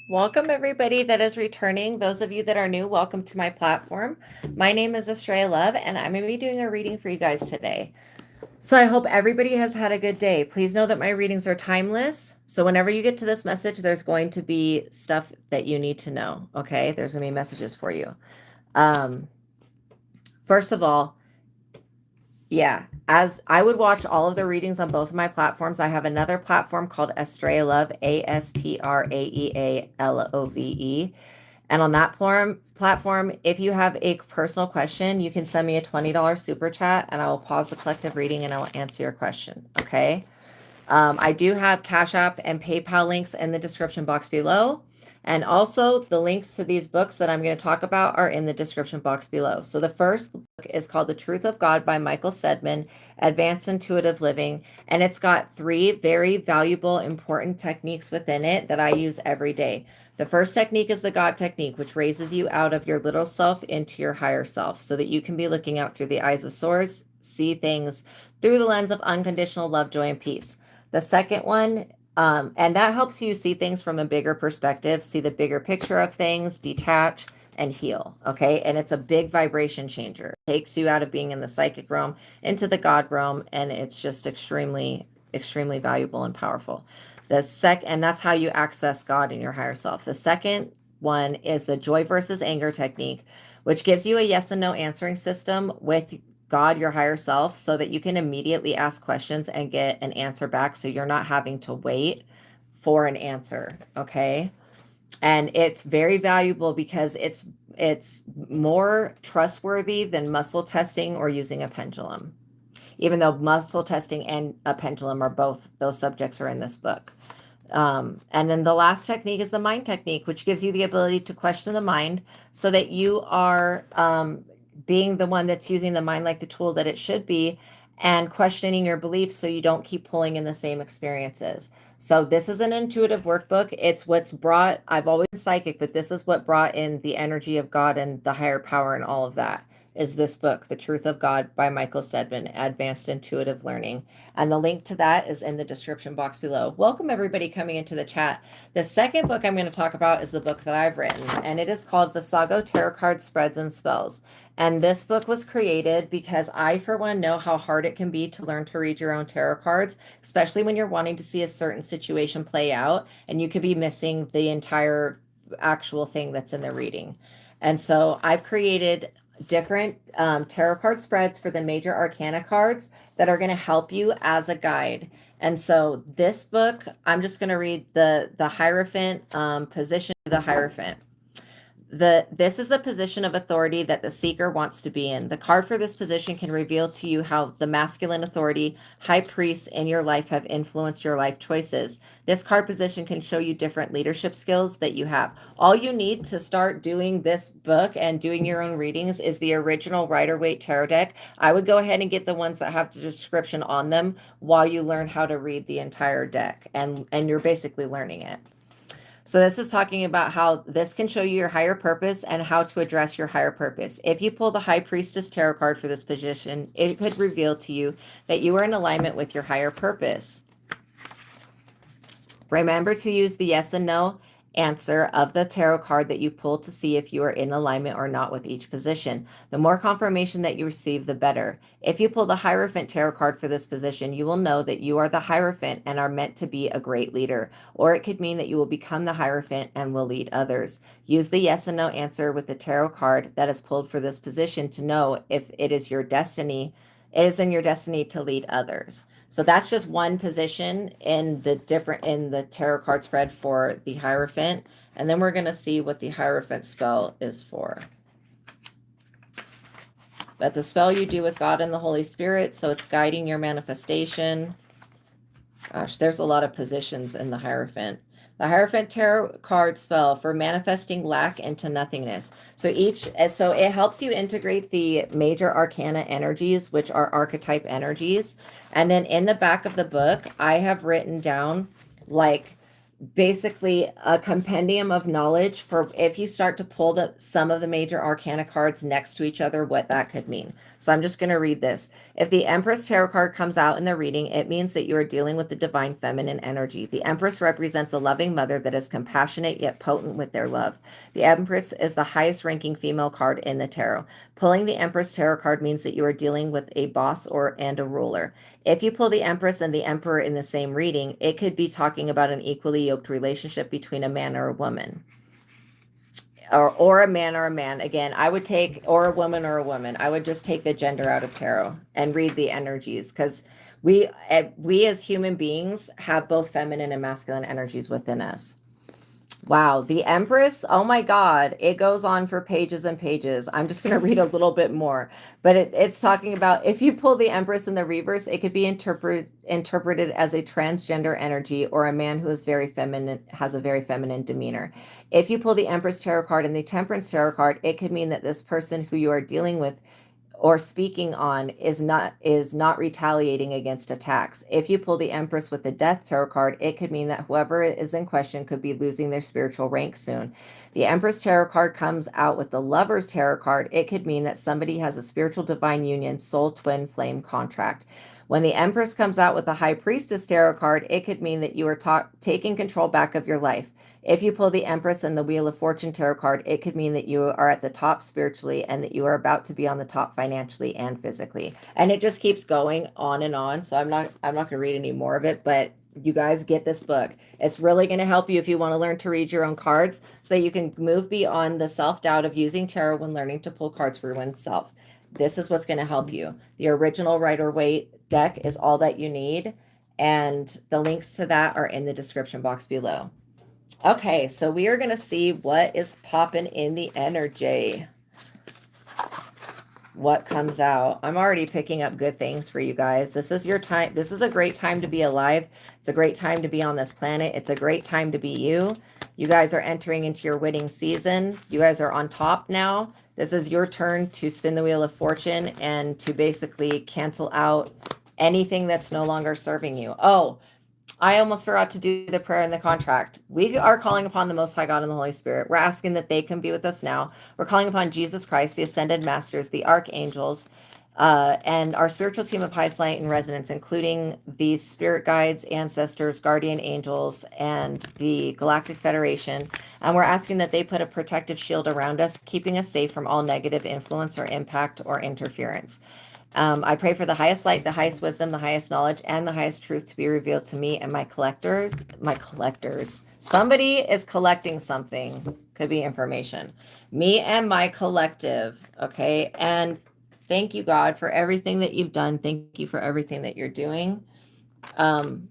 Welcome everybody that is returning. Those of you that are new, welcome to my platform. My name is ASTRAEA Love, and I'm going to be doing a reading for you guys today. So I hope everybody has had a good day. Please know that my readings are timeless. So whenever you get to this message, there's going to be stuff that you need to know. Okay, there's going to be messages for you. First of all, yeah, as I would watch all of the readings on both of my platforms. I have another platform called ASTRAEA Love, ASTRAEA LOVE. And on that platform, if you have a personal question, you can send me a $20 super chat and I will pause the collective reading and I will answer your question. Okay. I do have Cash App and PayPal links in the description box below. And also the links to these books that I'm going to talk about are in the description box below. So the first book is called The Truth of God by Michael STEADMAN, Advanced Intuitive Living. And it's got 3 very valuable, important techniques within it that I use every day. The first technique is the God technique, which raises you out of your little self into your higher self so that you can be looking out through the eyes of Source, see things through the lens of unconditional love, joy, and peace. The second one, and that helps you see things from a bigger perspective, see the bigger picture of things, detach, and heal. Okay. And it's a big vibration changer. It takes you out of being in the psychic realm into the God realm. And it's just extremely, extremely valuable and powerful. And that's how you access God in your higher self. The second one is the joy versus anger technique, which gives you a yes and no answering system with God, your higher self, so that you can immediately ask questions and get an answer back. So you're not having to wait for an answer. Okay. And it's very valuable because it's more trustworthy than muscle testing or using a pendulum, even though muscle testing and a pendulum are both, those subjects are in this book. And then the last technique is the mind technique, which gives you the ability to question the mind so that you are being the one that's using the mind like the tool that it should be and questioning your beliefs so you don't keep pulling in the same experiences. So this is an intuitive workbook. It's what's brought, I've always been psychic, but this is what brought in the energy of God and the higher power and all of that is this book, The Truth of God by Michael STEADMAN, Advanced Intuitive Learning. And the link to that is in the description box below. Welcome everybody coming into the chat. The second book I'm going to talk about is the book that I've written, and it is called Visago Tarot Card Spreads and Spells. And this book was created because I, for one, know how hard it can be to learn to read your own tarot cards, especially when you're wanting to see a certain situation play out and you could be missing the entire actual thing that's in the reading. And so I've created different tarot card spreads for the major arcana cards that are going to help you as a guide. And so this book, I'm just going to read the Hierophant position of the Hierophant. This is the position of authority that the seeker wants to be in. The card for this position can reveal to you how the masculine authority, high priests in your life have influenced your life choices. This card position can show you different leadership skills that you have. All you need to start doing this book and doing your own readings is the original Rider-Waite tarot deck. I would go ahead and get the ones that have the description on them while you learn how to read the entire deck, and you're basically learning it. So this is talking about how this can show you your higher purpose and how to address your higher purpose. If you pull the High Priestess Tarot card for this position, it could reveal to you that you are in alignment with your higher purpose. Remember to use the yes and no answer of the tarot card that you pull to see if you are in alignment or not with each position. The more confirmation that you receive, the better. If you pull the Hierophant tarot card for this position, you will know that you are the Hierophant and are meant to be a great leader. Or it could mean that you will become the Hierophant and will lead others. Use the yes and no answer with the tarot card that is pulled for this position to know if it is your destiny, it is in your destiny to lead others. So that's just one position in the tarot card spread for the Hierophant. And then we're going to see what the Hierophant spell is for. But the spell you do with God and the Holy Spirit, so it's guiding your manifestation. Gosh, there's a lot of positions in the Hierophant. The Hierophant tarot card spell for manifesting lack into nothingness. So it helps you integrate the major arcana energies, which are archetype energies. And then in the back of the book, I have written down like basically a compendium of knowledge for if you start to pull some of the major arcana cards next to each other, what that could mean. So I'm just going to read this. If the Empress Tarot card comes out in the reading, it means that you are dealing with the divine feminine energy. The Empress represents a loving mother that is compassionate yet potent with their love. The Empress is the highest ranking female card in the tarot. Pulling the Empress Tarot card means that you are dealing with a boss and a ruler. If you pull the Empress and the Emperor in the same reading, it could be talking about an equally yoked relationship between a man or a woman. Or a man or a man. Again, I would take, or a woman or a woman. I would just take the gender out of tarot and read the energies, because we as human beings have both feminine and masculine energies within us. Wow, the Empress, oh my God, it goes on for pages and pages. I'm just going to read a little bit more, but it's talking about if you pull the Empress in the reverse, it could be interpreted as a transgender energy or a man who is very feminine, has a very feminine demeanor. If you pull the Empress Tarot card and the Temperance Tarot card, it could mean that this person who you are dealing with or speaking on is not retaliating against attacks. If you pull the Empress with the Death Tarot card, it could mean that whoever is in question could be losing their spiritual rank soon. The Empress Tarot card comes out with the Lover's Tarot card. It could mean that somebody has a spiritual divine union, soul twin flame contract. When the Empress comes out with the High Priestess Tarot card, it could mean that you are taking control back of your life. If you pull the Empress and the Wheel of Fortune Tarot card, it could mean that you are at the top spiritually and that you are about to be on the top financially and physically. And it just keeps going on and on. So I'm not going to read any more of it, but you guys get this book. It's really going to help you if you want to learn to read your own cards so that you can move beyond the self-doubt of using tarot when learning to pull cards for oneself. This is what's going to help you. The original Rider-Waite deck is all that you need, and the links to that are in the description box below. Okay, so we are going to see what is popping in the energy. What comes out. I'm already picking up good things for you guys. This is your time. This is a great time to be alive. It's a great time to be on this planet. It's a great time to be you. You guys are entering into your winning season. You guys are on top now. This is your turn to spin the Wheel of Fortune and to basically cancel out anything that's no longer serving you. Oh, I almost forgot to do the prayer and the contract. We are calling upon the Most High God and the Holy Spirit. We're asking that they can be with us now. We're calling upon Jesus Christ, the Ascended Masters, the Archangels, and our spiritual team of highest light and resonance, including these spirit guides, ancestors, guardian angels, and the Galactic Federation. And we're asking that they put a protective shield around us, keeping us safe from all negative influence or impact or interference. I pray for the highest light, the highest wisdom, the highest knowledge, and the highest truth to be revealed to me and my collectors. Somebody is collecting something. Could be information. Me and my collective. Okay. And thank you, God, for everything that you've done. Thank you for everything that you're doing. And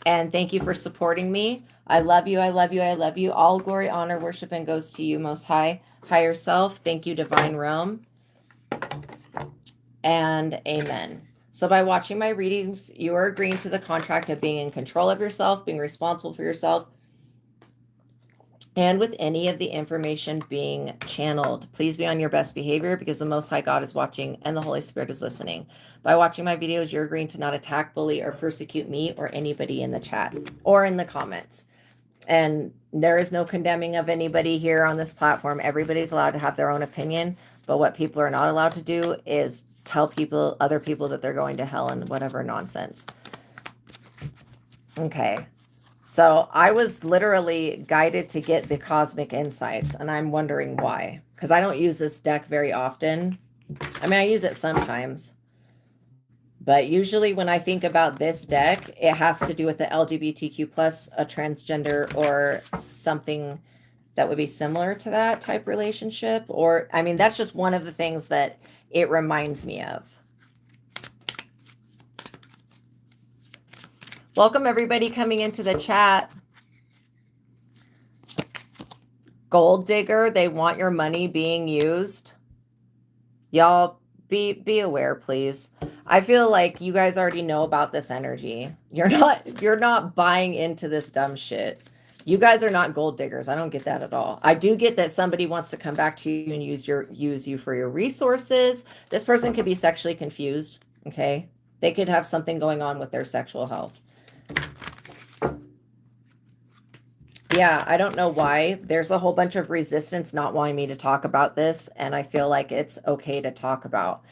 thank you for supporting me. I love you. I love you. I love you. All glory, honor, worship, and goes to you, Most High, higher self. Thank you, Divine Realm. And amen. So by watching my readings, you are agreeing to the contract of being in control of yourself, being responsible for yourself, and with any of the information being channeled. Please be on your best behavior because the Most High God is watching and the Holy Spirit is listening. By watching my videos, you're agreeing to not attack, bully, or persecute me or anybody in the chat or in the comments. And there is no condemning of anybody here on this platform. Everybody's allowed to have their own opinion, but what people are not allowed to do is tell other people that they're going to hell and whatever nonsense. Okay. So I was literally guided to get the cosmic insights, and I'm wondering why. Because I don't use this deck very often. I mean, I use it sometimes. But usually when I think about this deck, it has to do with the LGBTQ plus, a transgender, or something that would be similar to that type relationship. Or, I mean, that's just one of the things that it reminds me of. Welcome everybody coming into the chat. Gold digger, they want your money being used. Y'all be aware, please. I feel like you guys already know about this energy. You're not buying into this dumb shit. You guys are not gold diggers. I don't get that at all. I do get that somebody wants to come back to you and use you for your resources. This person could be sexually confused, okay? They could have something going on with their sexual health. Yeah, I don't know why. There's a whole bunch of resistance not wanting me to talk about this, and I feel like it's okay to talk about.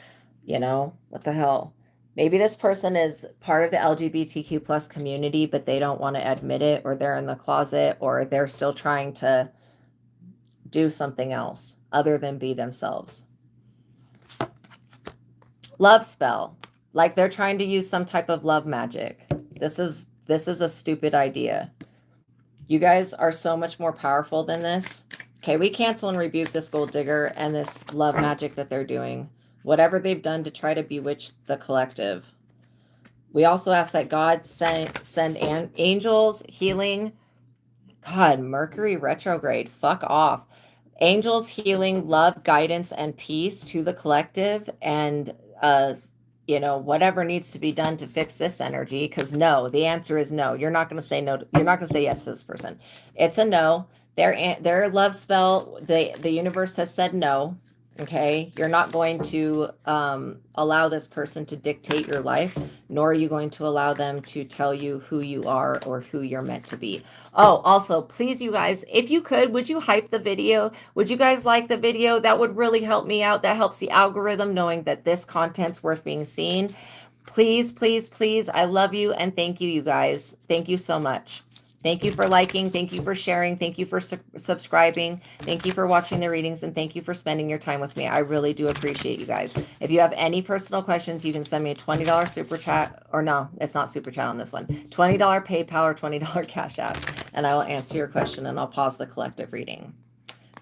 You know, what the hell? Maybe this person is part of the LGBTQ plus community, but they don't want to admit it, or they're in the closet, or they're still trying to do something else other than be themselves. Love spell. Like they're trying to use some type of love magic. This is a stupid idea. You guys are so much more powerful than this. Okay, we cancel and rebuke this gold digger and this love magic that they're doing. Whatever they've done to try to bewitch the collective. We also ask that God send angels, healing. God, Mercury retrograde. Fuck off. Angels, healing, love, guidance, and peace to the collective, and you know, whatever needs to be done to fix this energy. Because no, the answer is no. You're not going to say no. You're not going to say yes to this person. It's a no. Their love spell. The universe has said no. Okay, you're not going to allow this person to dictate your life, nor are you going to allow them to tell you who you are or who you're meant to be. Oh, also, please, you guys, if you could, would you hype the video? Would you guys like the video? That would really help me out. That helps the algorithm knowing that this content's worth being seen. Please, please, please, I love you and thank you, you guys. Thank you so much. Thank you for liking. Thank you for sharing. Thank you for subscribing. Thank you for watching the readings. And thank you for spending your time with me. I really do appreciate you guys. If you have any personal questions, you can send me a $20 super chat. Or no, it's not super chat on this one. $20 PayPal or $20 Cash App. And I will answer your question and I'll pause the collective reading.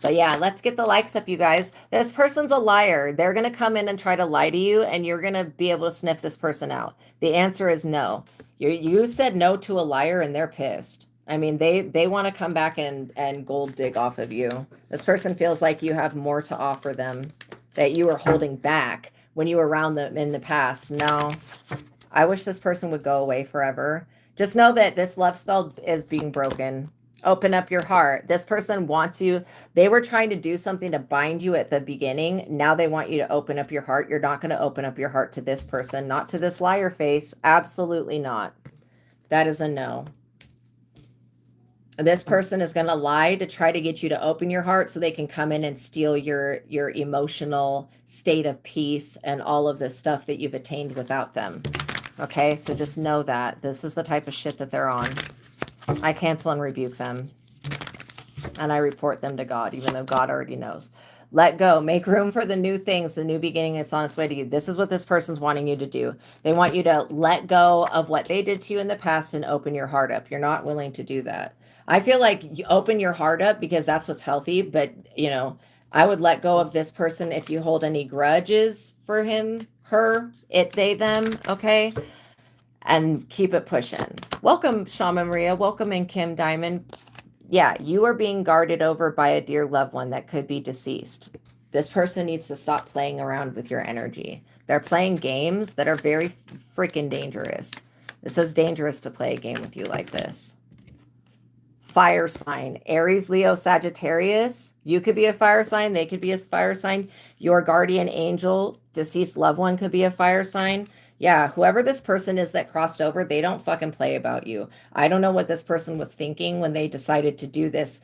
So yeah, let's get the likes up, you guys. This person's a liar. They're going to come in and try to lie to you, and you're going to be able to sniff this person out. The answer is no. You said no to a liar, and they're pissed. I mean, they want to come back and gold dig off of you. This person feels like you have more to offer them, that you were holding back when you were around them in the past. No, I wish this person would go away forever. Just know that this love spell is being broken. Open up your heart. This person wants you. They were trying to do something to bind you at the beginning. Now they want you to open up your heart. You're not going to open up your heart to this person, not to this liar face. Absolutely not. That is a no. This person is going to lie to try to get you to open your heart so they can come in and steal your emotional state of peace and all of the stuff that you've attained without them. Okay, so just know that. This is the type of shit that they're on. I cancel and rebuke them. And I report them to God, even though God already knows. Let go. Make room for the new things. The new beginning is on its way to you. This is what this person's wanting you to do. They want you to let go of what they did to you in the past and open your heart up. You're not willing to do that. I feel like you open your heart up because that's what's healthy. But, you know, I would let go of this person if you hold any grudges for him, her, it, they, them. Okay. And keep it pushing. Welcome, Shaman Maria. Welcome in, Kim Diamond. Yeah, you are being guarded over by a dear loved one that could be deceased. This person needs to stop playing around with your energy. They're playing games that are very freaking dangerous. This is dangerous to play a game with you like this. Fire sign. Aries, Leo, Sagittarius. You could be a fire sign. They could be a fire sign. Your guardian angel, deceased loved one could be a fire sign. Yeah, whoever this person is that crossed over, they don't fucking play about you. I don't know what this person was thinking when they decided to do this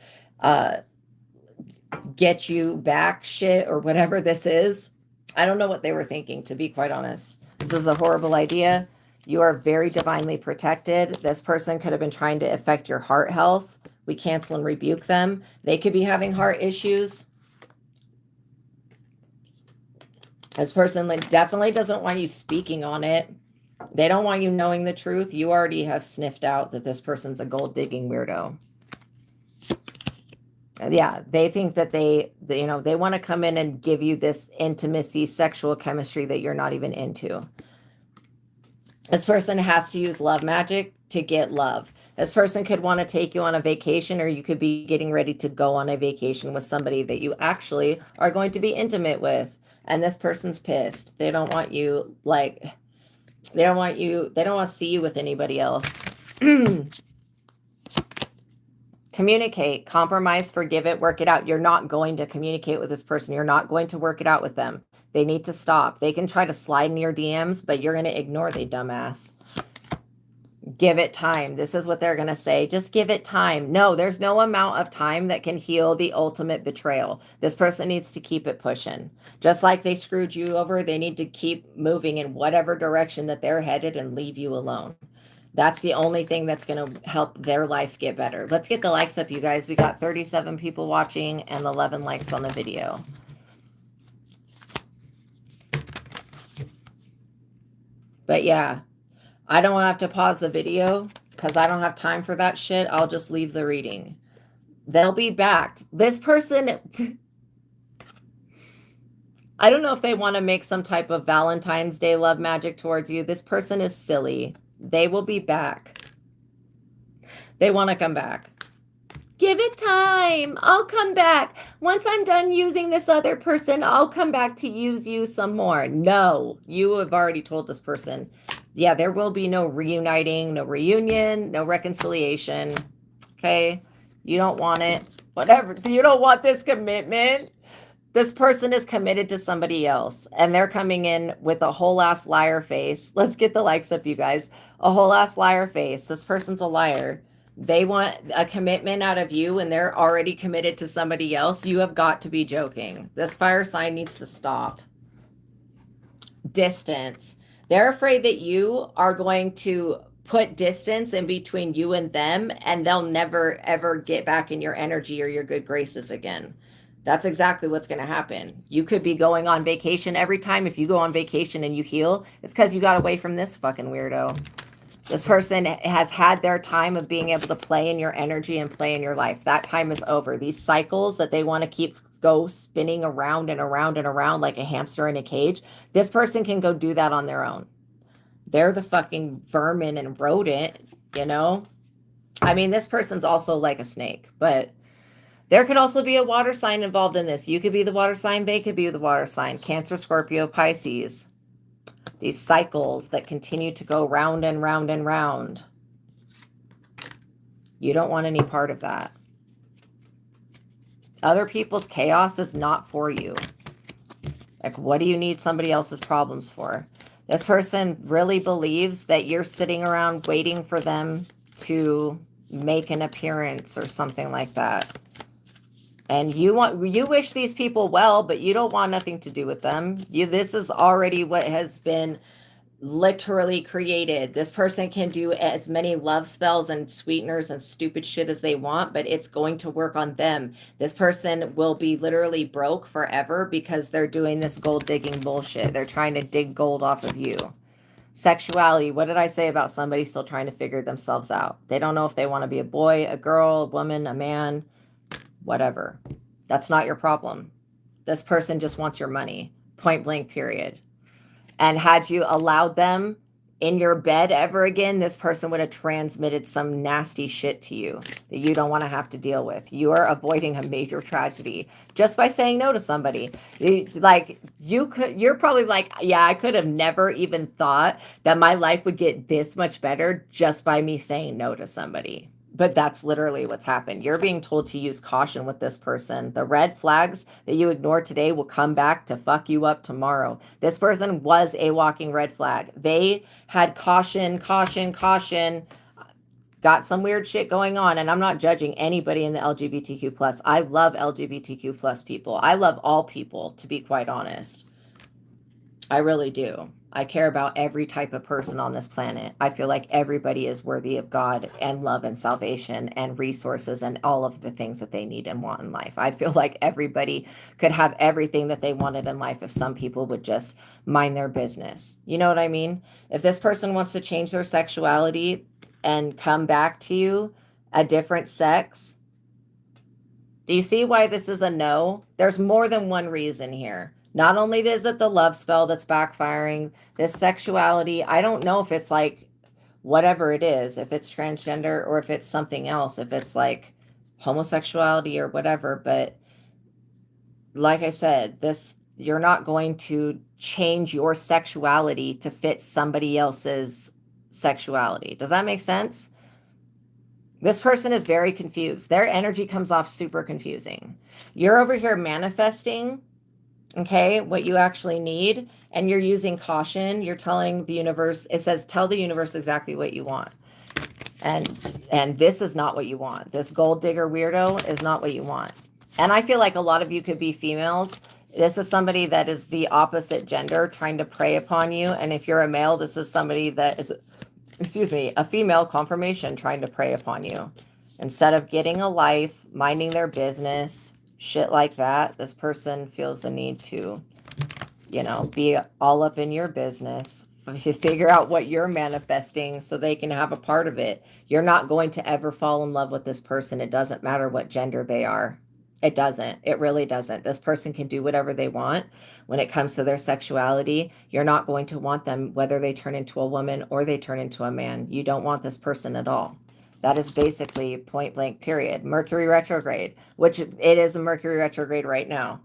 get you back shit or whatever this is. I don't know what they were thinking, to be quite honest. This is a horrible idea. You are very divinely protected. This person could have been trying to affect your heart health. We cancel and rebuke them. They could be having heart issues. This person definitely doesn't want you speaking on it. They don't want you knowing the truth. You already have sniffed out that this person's a gold digging weirdo. Yeah, they think that they want to come in and give you this intimacy, sexual chemistry that you're not even into. This person has to use love magic to get love. This person could want to take you on a vacation, or you could be getting ready to go on a vacation with somebody that you actually are going to be intimate with. And this person's pissed. They don't want you, they don't want to see you with anybody else. Communicate, compromise, forgive it, work it out. You're not going to communicate with this person. You're not going to work it out with them. They need to stop. They can try to slide in your DMs, but you're going to ignore they dumbass. Give it time. This is what they're going to say. Just give it time. No, there's no amount of time that can heal the ultimate betrayal. This person needs to keep it pushing. Just like they screwed you over, they need to keep moving in whatever direction that they're headed and leave you alone. That's the only thing that's going to help their life get better. Let's get the likes up, you guys. We got 37 people watching and 11 likes on the video. But yeah, I don't want to have to pause the video because I don't have time for that shit. I'll just leave the reading. They'll be back. This person, I don't know if they want to make some type of Valentine's Day love magic towards you. This person is silly. They will be back. They want to come back. Give it time. I'll come back. Once I'm done using this other person, I'll come back to use you some more. No, you have already told this person. Yeah, there will be no reuniting, no reunion, no reconciliation. Okay? You don't want it. Whatever. You don't want this commitment. This person is committed to somebody else, and they're coming in with a whole ass liar face. Let's get the likes up, you guys. A whole ass liar face. This person's a liar. They want a commitment out of you, and they're already committed to somebody else. You have got to be joking. This fire sign needs to stop. Distance. They're afraid that you are going to put distance in between you and them, and they'll never, ever get back in your energy or your good graces again. That's exactly what's going to happen. You could be going on vacation every time. If you go on vacation and you heal, it's because you got away from this fucking weirdo. This person has had their time of being able to play in your energy and play in your life. That time is over. These cycles that they want to keep go spinning around and around and around like a hamster in a cage, this person can go do that on their own. They're the fucking vermin and rodent, you know? I mean, this person's also like a snake, but there could also be a water sign involved in this. You could be the water sign. They could be the water sign. Cancer, Scorpio, Pisces. These cycles that continue to go round and round and round. You don't want any part of that. Other people's chaos is not for you. Like, what do you need somebody else's problems for? This person really believes that you're sitting around waiting for them to make an appearance or something like that. And you wish these people well, but you don't want nothing to do with them. This is already what has been literally created. This person can do as many love spells and sweeteners and stupid shit as they want, but it's going to work on them. This person will be literally broke forever because they're doing this gold digging bullshit. They're trying to dig gold off of you. Sexuality. What did I say about somebody still trying to figure themselves out? They don't know if they want to be a boy, a girl, a woman, a man, whatever. That's not your problem. This person just wants your money. Point blank, period. And had you allowed them in your bed ever again, this person would have transmitted some nasty shit to you that you don't want to have to deal with. You are avoiding a major tragedy just by saying no to somebody. You're probably like, yeah, I could have never even thought that my life would get this much better just by me saying no to somebody. But that's literally what's happened. You're being told to use caution with this person. The red flags that you ignore today will come back to fuck you up tomorrow. This person was a walking red flag. They had caution, got some weird shit going on. And I'm not judging anybody in the LGBTQ+. I love LGBTQ+ people. I love all people, to be quite honest. I really do. I care about every type of person on this planet. I feel like everybody is worthy of God and love and salvation and resources and all of the things that they need and want in life. I feel like everybody could have everything that they wanted in life if some people would just mind their business. You know what I mean? If this person wants to change their sexuality and come back to you a different sex, do you see why this is a no? There's more than one reason here. Not only is it the love spell that's backfiring, this sexuality, I don't know if it's like whatever it is, if it's transgender or if it's something else, if it's like homosexuality or whatever. But like I said, you're not going to change your sexuality to fit somebody else's sexuality. Does that make sense? This person is very confused. Their energy comes off super confusing. You're over here manifesting, okay, what you actually need, and you're using caution. You're telling the universe, it says, tell the universe exactly what you want. And this is not what you want. This gold digger weirdo is not what you want. And I feel like a lot of you could be females. This is somebody that is the opposite gender trying to prey upon you. And if you're a male, this is somebody that is, excuse me, a female confirmation trying to prey upon you. Instead of getting a life, minding their business, shit like that, this person feels the need to, you know, be all up in your business, figure out what you're manifesting so they can have a part of it. You're not going to ever fall in love with this person. It doesn't matter what gender they are. It doesn't. It really doesn't. This person can do whatever they want when it comes to their sexuality. You're not going to want them whether they turn into a woman or they turn into a man. You don't want this person at all. That is basically point blank period. Mercury retrograde, which it is a Mercury retrograde right now.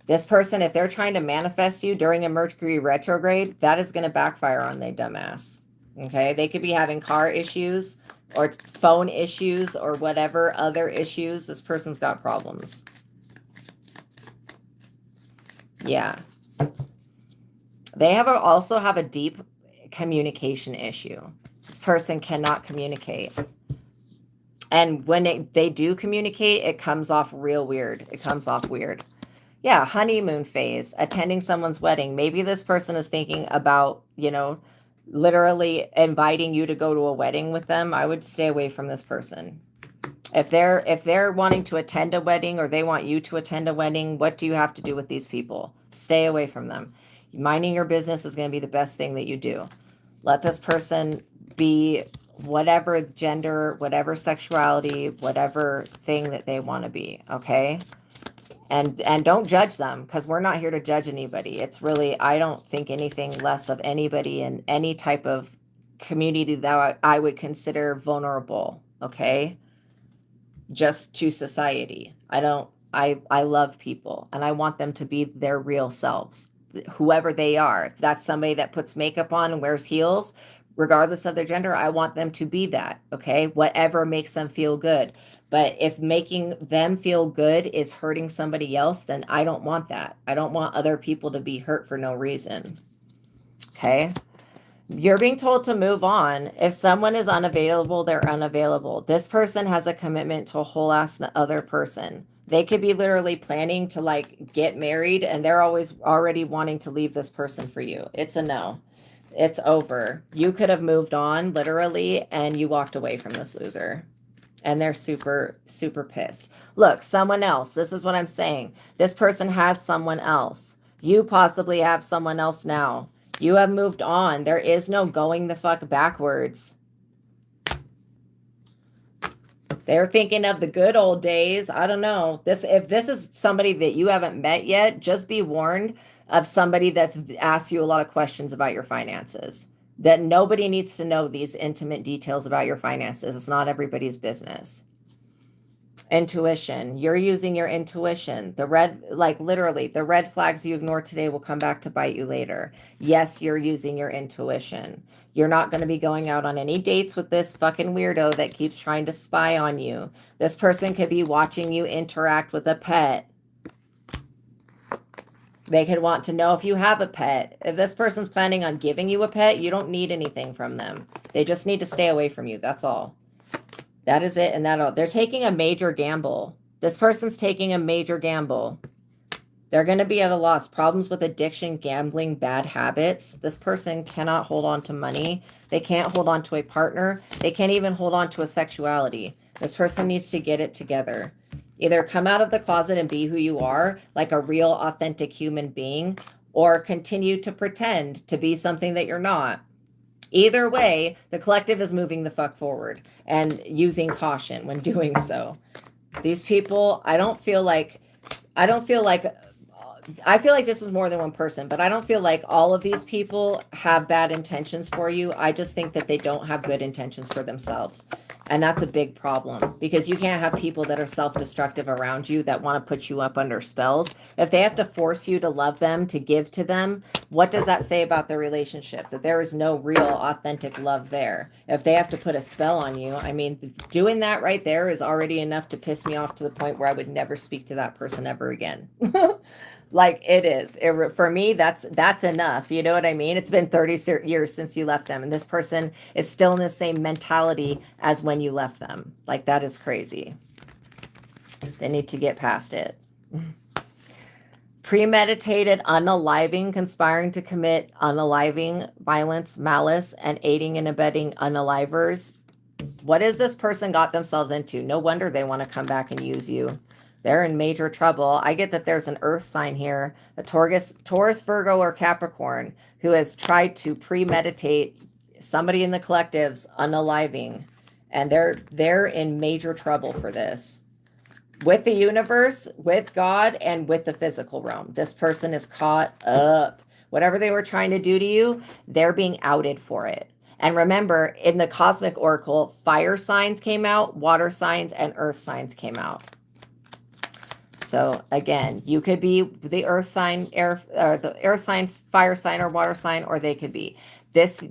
This person, if they're trying to manifest you during a Mercury retrograde, that is going to backfire on they dumbass. Okay? They could be having car issues or phone issues or whatever other issues. This person's got problems. Yeah. They also have a deep communication issue. This person cannot communicate. And when they do communicate, it comes off real weird. It comes off weird. Yeah, honeymoon phase, attending someone's wedding. Maybe this person is thinking about, you know, literally inviting you to go to a wedding with them. I would stay away from this person. If they're wanting to attend a wedding or they want you to attend a wedding, what do you have to do with these people? Stay away from them. Minding your business is going to be the best thing that you do. Let this person be whatever gender, whatever sexuality, whatever thing that they want to be, okay? And don't judge them, because we're not here to judge anybody. It's really, I don't think anything less of anybody in any type of community that I would consider vulnerable, okay? Just to society. I love people, and I want them to be their real selves, whoever they are. If that's somebody that puts makeup on and wears heels, regardless of their gender, I want them to be that, okay? Whatever makes them feel good. But if making them feel good is hurting somebody else, then I don't want that. I don't want other people to be hurt for no reason. Okay? You're being told to move on. If someone is unavailable, they're unavailable. This person has a commitment to a whole ass other person. They could be literally planning to like get married and they're always already wanting to leave this person for you. It's a no. It's over. You could have moved on literally and you walked away from this loser. And they're super, super pissed. Look, someone else. This is what I'm saying. This person has someone else. You possibly have someone else now. You have moved on. There is no going the fuck backwards. They're thinking of the good old days. I don't know. If this is somebody that you haven't met yet, just be warned of somebody that's asked you a lot of questions about your finances. That nobody needs to know these intimate details about your finances. It's not everybody's business. Intuition. You're using your intuition. Literally, the red flags you ignore today will come back to bite you later. Yes, you're using your intuition. You're not going to be going out on any dates with this fucking weirdo that keeps trying to spy on you. This person could be watching you interact with a pet. They could want to know if you have a pet. If this person's planning on giving you a pet, you don't need anything from them. They just need to stay away from you. That's all. That is it. And that all. They're taking a major gamble. This person's taking a major gamble. They're going to be at a loss. Problems with addiction, gambling, bad habits. This person cannot hold on to money. They can't hold on to a partner. They can't even hold on to a sexuality. This person needs to get it together. Either come out of the closet and be who you are, like a real, authentic human being, or continue to pretend to be something that you're not. Either way, the collective is moving the fuck forward and using caution when doing so. These people, I feel like this is more than one person, but I don't feel like all of these people have bad intentions for you. I just think that they don't have good intentions for themselves. And that's a big problem because you can't have people that are self-destructive around you that want to put you up under spells. If they have to force you to love them, to give to them, what does that say about their relationship? That there is no real authentic love there. If they have to put a spell on you, I mean, doing that right there is already enough to piss me off to the point where I would never speak to that person ever again. Like it is. For me, that's enough. You know what I mean? It's been 30 years since you left them, and this person is still in the same mentality as when you left them. Like that is crazy. They need to get past it. Premeditated unaliving, conspiring to commit unaliving, violence, malice, and aiding and abetting unalivers. What has this person got themselves into? No wonder they want to come back and use you. They're in major trouble. I get that there's an earth sign here, a Taurus, Virgo, or Capricorn, who has tried to premeditate somebody in the collective's unaliving, and they're in major trouble for this. With the universe, with God, and with the physical realm. This person is caught up. Whatever they were trying to do to you, they're being outed for it. And remember, in the cosmic oracle, fire signs came out, water signs, and earth signs came out. So again, you could be the earth sign, the earth sign, fire sign, or water sign, or they could be this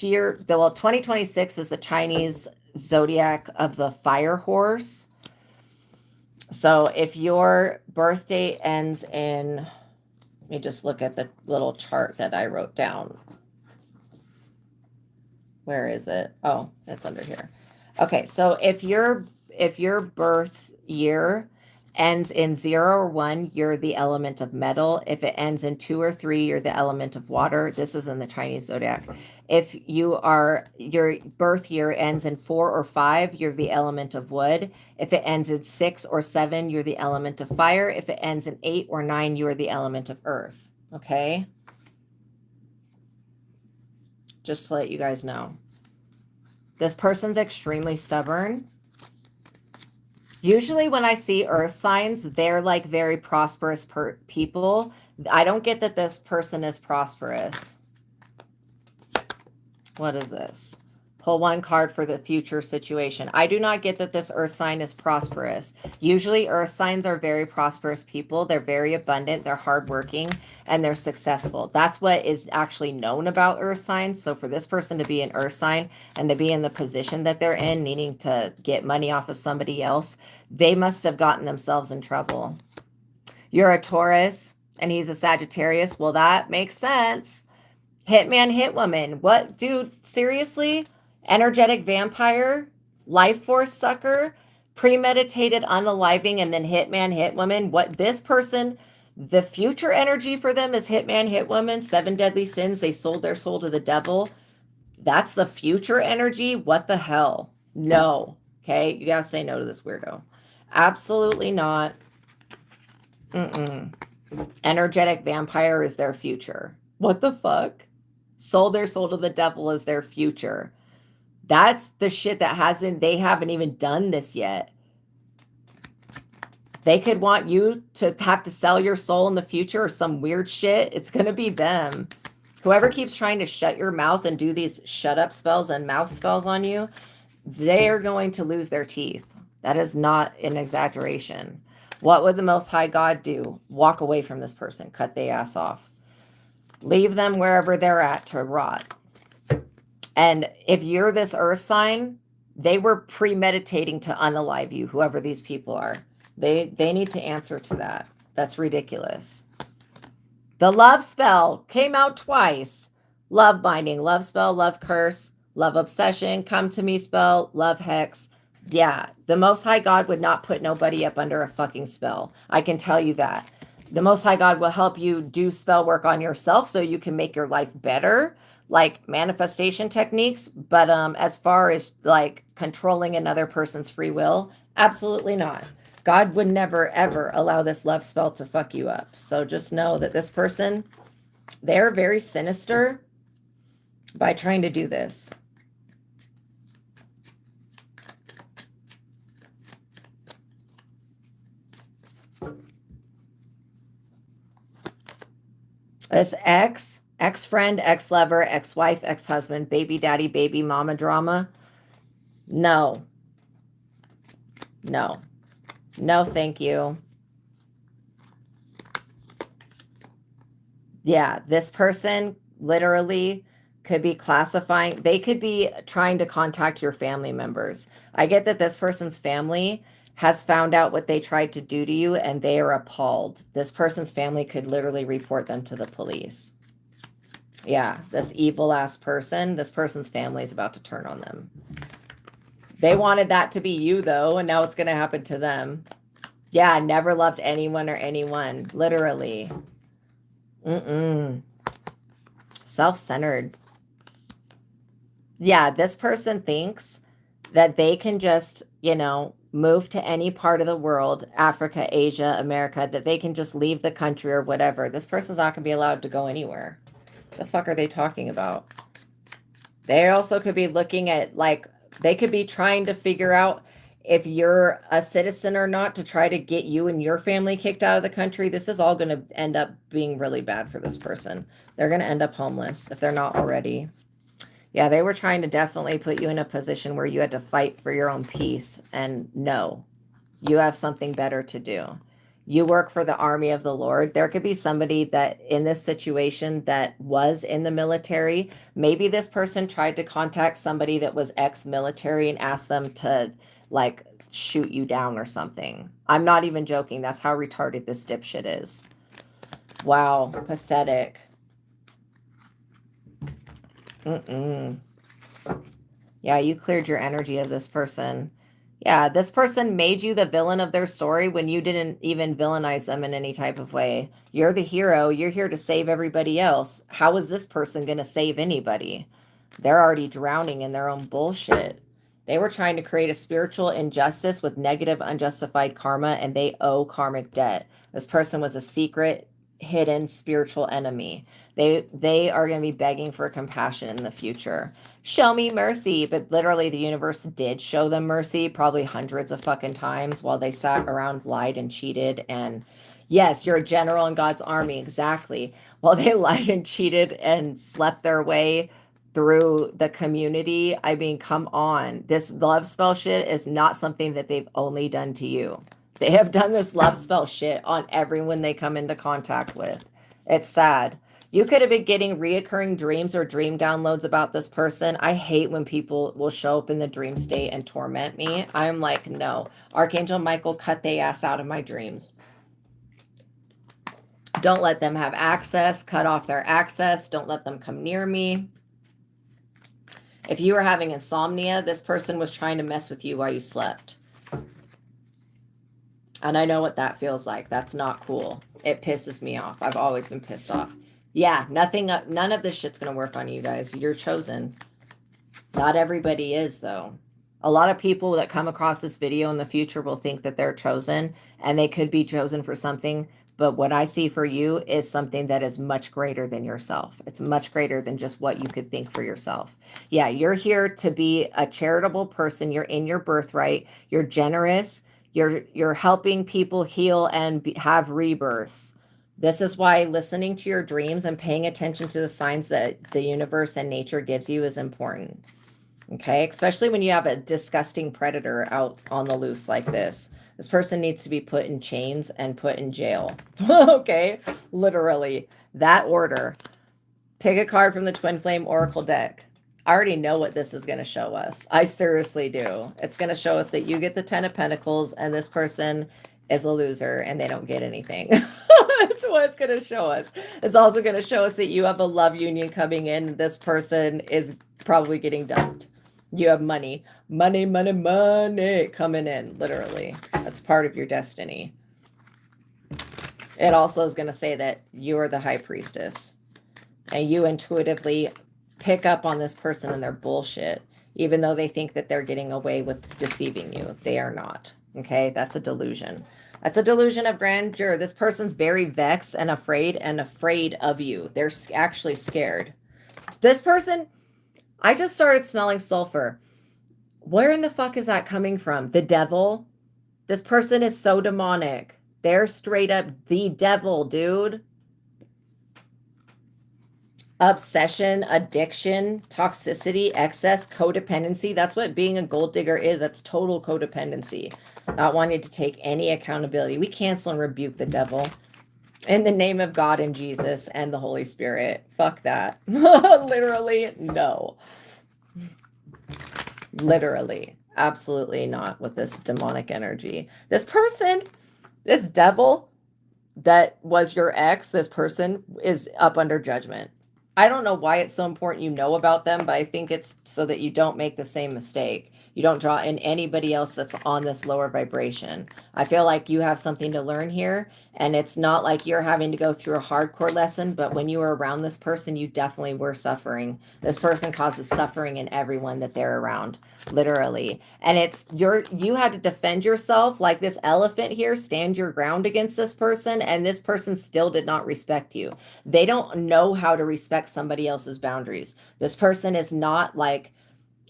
year. 2026 is the Chinese zodiac of the fire horse. So if your birth date ends in, let me just look at the little chart that I wrote down. Where is it? Oh, it's under here. Okay, so if your birth year ends in 0 or 1, you're the element of metal. If it ends in 2 or 3, you're the element of water. This is in the Chinese zodiac. If your birth year ends in 4 or 5, you're the element of wood. If it ends in 6 or 7, you're the element of fire. If it ends in 8 or 9, you are the element of earth. Okay? Just to let you guys know. This person's extremely stubborn. Usually when I see earth signs, they're like very prosperous people. I don't get that this person is prosperous. What is this? Pull one card for the future situation. I do not get that this earth sign is prosperous. Usually earth signs are very prosperous people. They're very abundant. They're hardworking and they're successful. That's what is actually known about earth signs. So for this person to be an earth sign and to be in the position that they're in, needing to get money off of somebody else, they must have gotten themselves in trouble. You're a Taurus and he's a Sagittarius. Well, that makes sense. Hitman, hitwoman. What, dude? Seriously? Energetic vampire, life force sucker, premeditated unaliving, and then hitman, hitwoman. What this person, the future energy for them is hitman, hitwoman, 7 deadly sins. They sold their soul to the devil. That's the future energy. What the hell? No. Okay, you gotta say no to this weirdo. Absolutely not. Energetic vampire is their future. What the fuck? Sold their soul to the devil is their future. That's the shit that they haven't even done this yet. They could want you to have to sell your soul in the future or some weird shit. It's going to be them. Whoever keeps trying to shut your mouth and do these shut up spells and mouth spells on you, they are going to lose their teeth. That is not an exaggeration. What would the Most High God do? Walk away from this person. Cut their ass off. Leave them wherever they're at to rot. And if you're this earth sign, they were premeditating to unalive you, whoever these people are. They need to answer to that. That's ridiculous. The love spell came out twice. Love binding, love spell, love curse, love obsession, come to me spell, love hex. Yeah, the Most High God would not put nobody up under a fucking spell. I can tell you that. The Most High God will help you do spell work on yourself so you can make your life better, like manifestation techniques. But as far as like controlling another person's free will, absolutely not. God would never, ever allow this love spell to fuck you up. So just know that this person, they're very sinister by trying to do this. This ex-friend, ex-lover, ex-wife, ex-husband, baby daddy, baby mama drama. No. No. No, thank you. Yeah, this person literally could be classifying. They could be trying to contact your family members. I get that this person's family has found out what they tried to do to you, and they are appalled. This person's family could literally report them to the police. Yeah, this evil ass person, this person's family is about to turn on them. They wanted that to be you, though, and now it's going to happen to them. Yeah, I never loved anyone or anyone. Literally. Self-centered. Yeah, this person thinks that they can just, you know, move to any part of the world, Africa, Asia, America, that they can just leave the country or whatever. This person's not going to be allowed to go anywhere. The fuck are they talking about? They also could be looking at, like, they could be trying to figure out if you're a citizen or not to try to get you and your family kicked out of the country. This is all going to end up being really bad for this person. They're going to end up homeless if they're not already. Yeah, they were trying to definitely put you in a position where you had to fight for your own peace. And no, you have something better to do. You work for the army of the Lord. There could be somebody that in this situation that was in the military. Maybe this person tried to contact somebody that was ex-military and asked them to, like, shoot you down or something. I'm not even joking. That's how retarded this dipshit is. Wow, pathetic. Yeah, you cleared your energy of this person. Yeah, this person made you the villain of their story when you didn't even villainize them in any type of way. You're the hero. You're here to save everybody else. How is this person going to save anybody? They're already drowning in their own bullshit. They were trying to create a spiritual injustice with negative, unjustified karma, and they owe karmic debt. This person was a secret, hidden spiritual enemy. They are going to be begging for compassion in the future. Show me mercy. But literally the universe did show them mercy probably hundreds of fucking times while they sat around, lied and cheated. And yes, you're a general in God's army. Exactly. While they lied and cheated and slept their way through the community. I mean, come on. This love spell shit is not something that they've only done to you. They have done this love spell shit on everyone they come into contact with. It's sad. You could have been getting reoccurring dreams or dream downloads about this person. I hate when people will show up in the dream state and torment me. I'm like, no. Archangel Michael, cut they ass out of my dreams. Don't let them have access. Cut off their access. Don't let them come near me. If you were having insomnia, this person was trying to mess with you while you slept. And I know what that feels like. That's not cool. It pisses me off. I've always been pissed off. Yeah, none of this shit's going to work on you guys. You're chosen. Not everybody is, though. A lot of people that come across this video in the future will think that they're chosen, and they could be chosen for something. But what I see for you is something that is much greater than yourself. It's much greater than just what you could think for yourself. Yeah, you're here to be a charitable person. You're in your birthright. You're generous. You're helping people heal and have rebirths. This is why listening to your dreams and paying attention to the signs that the universe and nature gives you is important. Okay, especially when you have a disgusting predator out on the loose like this. This person needs to be put in chains and put in jail. Okay, literally. That order. Pick a card from the Twin Flame Oracle deck. I already know what this is going to show us. I seriously do. It's going to show us that you get the 10 of Pentacles and this person is a loser and they don't get anything. That's what it's going to show us. It's also going to show us that you have a love union coming in. This person is probably getting dumped. You have money. Money, money, money coming in, literally. That's part of your destiny. It also is going to say that you are the high priestess. And you intuitively pick up on this person and their bullshit, even though they think that they're getting away with deceiving you. They are not. Okay, that's a delusion. That's a delusion of grandeur. This person's very vexed and afraid of you. They're actually scared. This person, I just started smelling sulfur. Where in the fuck is that coming from? The devil? This person is so demonic. They're straight up the devil, dude. Obsession, addiction, toxicity, excess, codependency. That's what being a gold digger is. That's total codependency. Not wanting to take any accountability. We cancel and rebuke the devil in the name of God and Jesus and the Holy Spirit. Fuck that. Literally, no. Literally. Absolutely not with this demonic energy. This person, this devil that was your ex, this person is up under judgment. I don't know why it's so important you know about them, but I think it's so that you don't make the same mistake. You don't draw in anybody else that's on this lower vibration. I feel like you have something to learn here, and it's not like you're having to go through a hardcore lesson, but when you were around this person, you definitely were suffering. This person causes suffering in everyone that they're around, literally. And it's you had to defend yourself like this elephant here, stand your ground against this person, and this person still did not respect you. They don't know how to respect somebody else's boundaries. This person is not like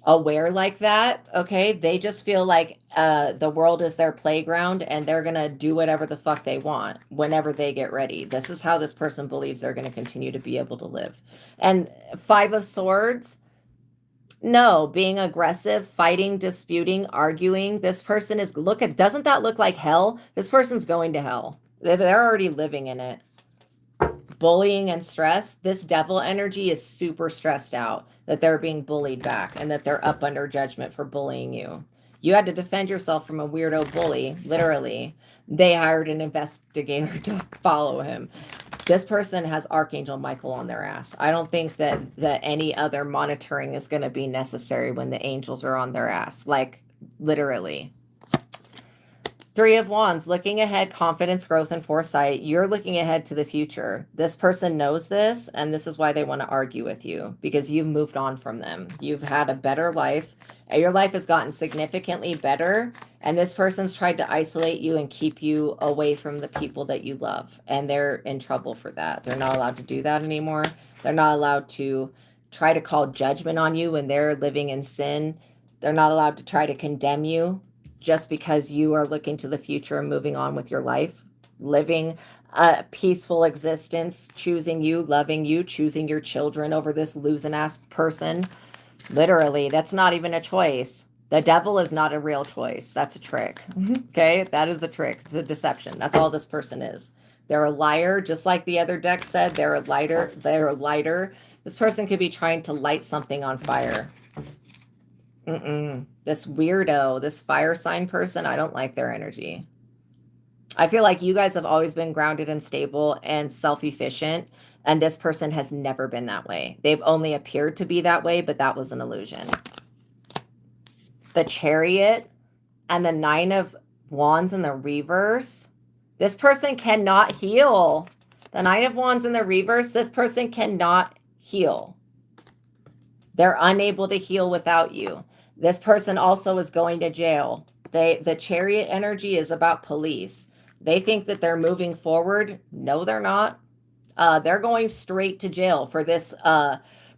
aware like that. Okay, they just feel like the world is their playground and they're gonna do whatever the fuck they want whenever they get ready. This is how this person believes they're going to continue to be able to live. And 5 of Swords, no, being aggressive, fighting, disputing, arguing. This person is, doesn't that look like hell? This person's going to hell. They're already living in it. Bullying and stress. This devil energy is super stressed out that they're being bullied back and that they're up under judgment for bullying you. You had to defend yourself from a weirdo bully, literally. They hired an investigator to follow him. This person has Archangel Michael on their ass. I don't think that any other monitoring is going to be necessary when the angels are on their ass. Like, literally. 3 of Wands, looking ahead, confidence, growth, and foresight. You're looking ahead to the future. This person knows this, and this is why they want to argue with you, because you've moved on from them. You've had a better life. Your life has gotten significantly better, and this person's tried to isolate you and keep you away from the people that you love, and they're in trouble for that. They're not allowed to do that anymore. They're not allowed to try to call judgment on you when they're living in sin. They're not allowed to try to condemn you just because you are looking to the future and moving on with your life, living a peaceful existence, choosing you, loving you, choosing your children over this losing ass person. Literally, that's not even a choice. The devil is not a real choice. That's a trick. Okay, that is a trick. It's a deception. That's all this person is. They're a liar, just like the other deck said. They're a lighter. They're a lighter. This person could be trying to light something on fire. This weirdo, this fire sign person, I don't like their energy. I feel like you guys have always been grounded and stable and self-efficient, and this person has never been that way. They've only appeared to be that way, but that was an illusion. The Chariot and the 9 of Wands in the reverse. This person cannot heal. The 9 of Wands in the reverse, this person cannot heal. They're unable to heal without you. This person also is going to jail. The Chariot energy is about police. They think that they're moving forward. No, they're not. They're going straight to jail for this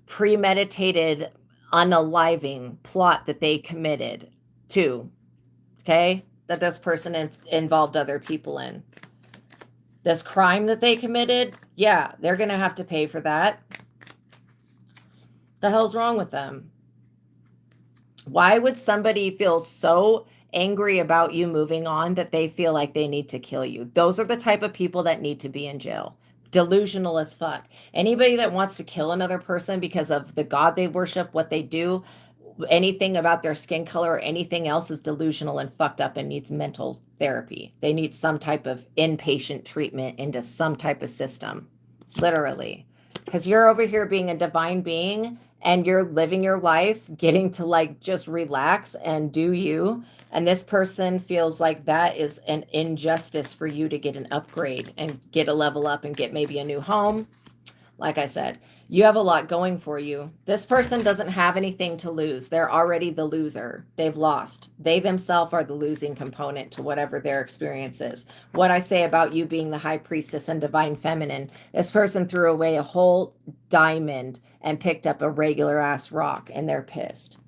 premeditated unaliving plot that they committed to. Okay? That this person involved other people in. This crime that they committed, yeah, they're going to have to pay for that. The hell's wrong with them? Why would somebody feel so angry about you moving on that they feel like they need to kill you? Those are the type of people that need to be in jail. Delusional as fuck. Anybody that wants to kill another person because of the God they worship, what they do, anything about their skin color or anything else is delusional and fucked up and needs mental therapy. They need some type of inpatient treatment into some type of system. Literally. Because you're over here being a divine being and you're living your life, getting to like just relax and do you. And this person feels like that is an injustice for you to get an upgrade and get a level up and get maybe a new home. Like I said, you have a lot going for you. This person doesn't have anything to lose. They're already the loser. They've lost. They themselves are the losing component to whatever their experience is. What I say about you being the high priestess and divine feminine, this person threw away a whole diamond and picked up a regular ass rock and they're pissed.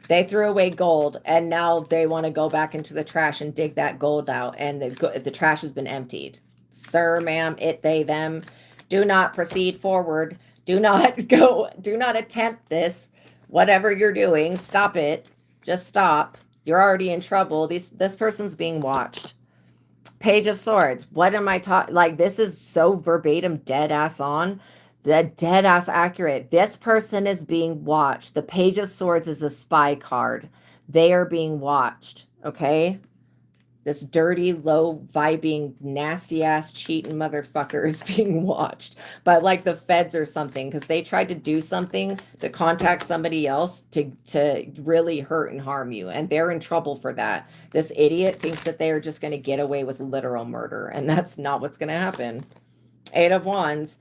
They threw away gold and now they want to go back into the trash and dig that gold out, and the trash has been emptied. Sir, ma'am, it, they, them, do not proceed forward. Do not attempt this. Whatever you're doing, stop it. Just stop. You're already in trouble. This person's being watched. Page of Swords. What am I talking? Like, this is so verbatim dead ass on. Dead ass accurate. This person is being watched. The Page of Swords is a spy card. They are being watched. Okay. This dirty, low vibing, nasty ass cheating motherfucker is being watched by like the feds or something, because they tried to do something to contact somebody else to really hurt and harm you, and they're in trouble for that. This idiot thinks that they are just going to get away with literal murder, and that's not what's going to happen. 8 of Wands.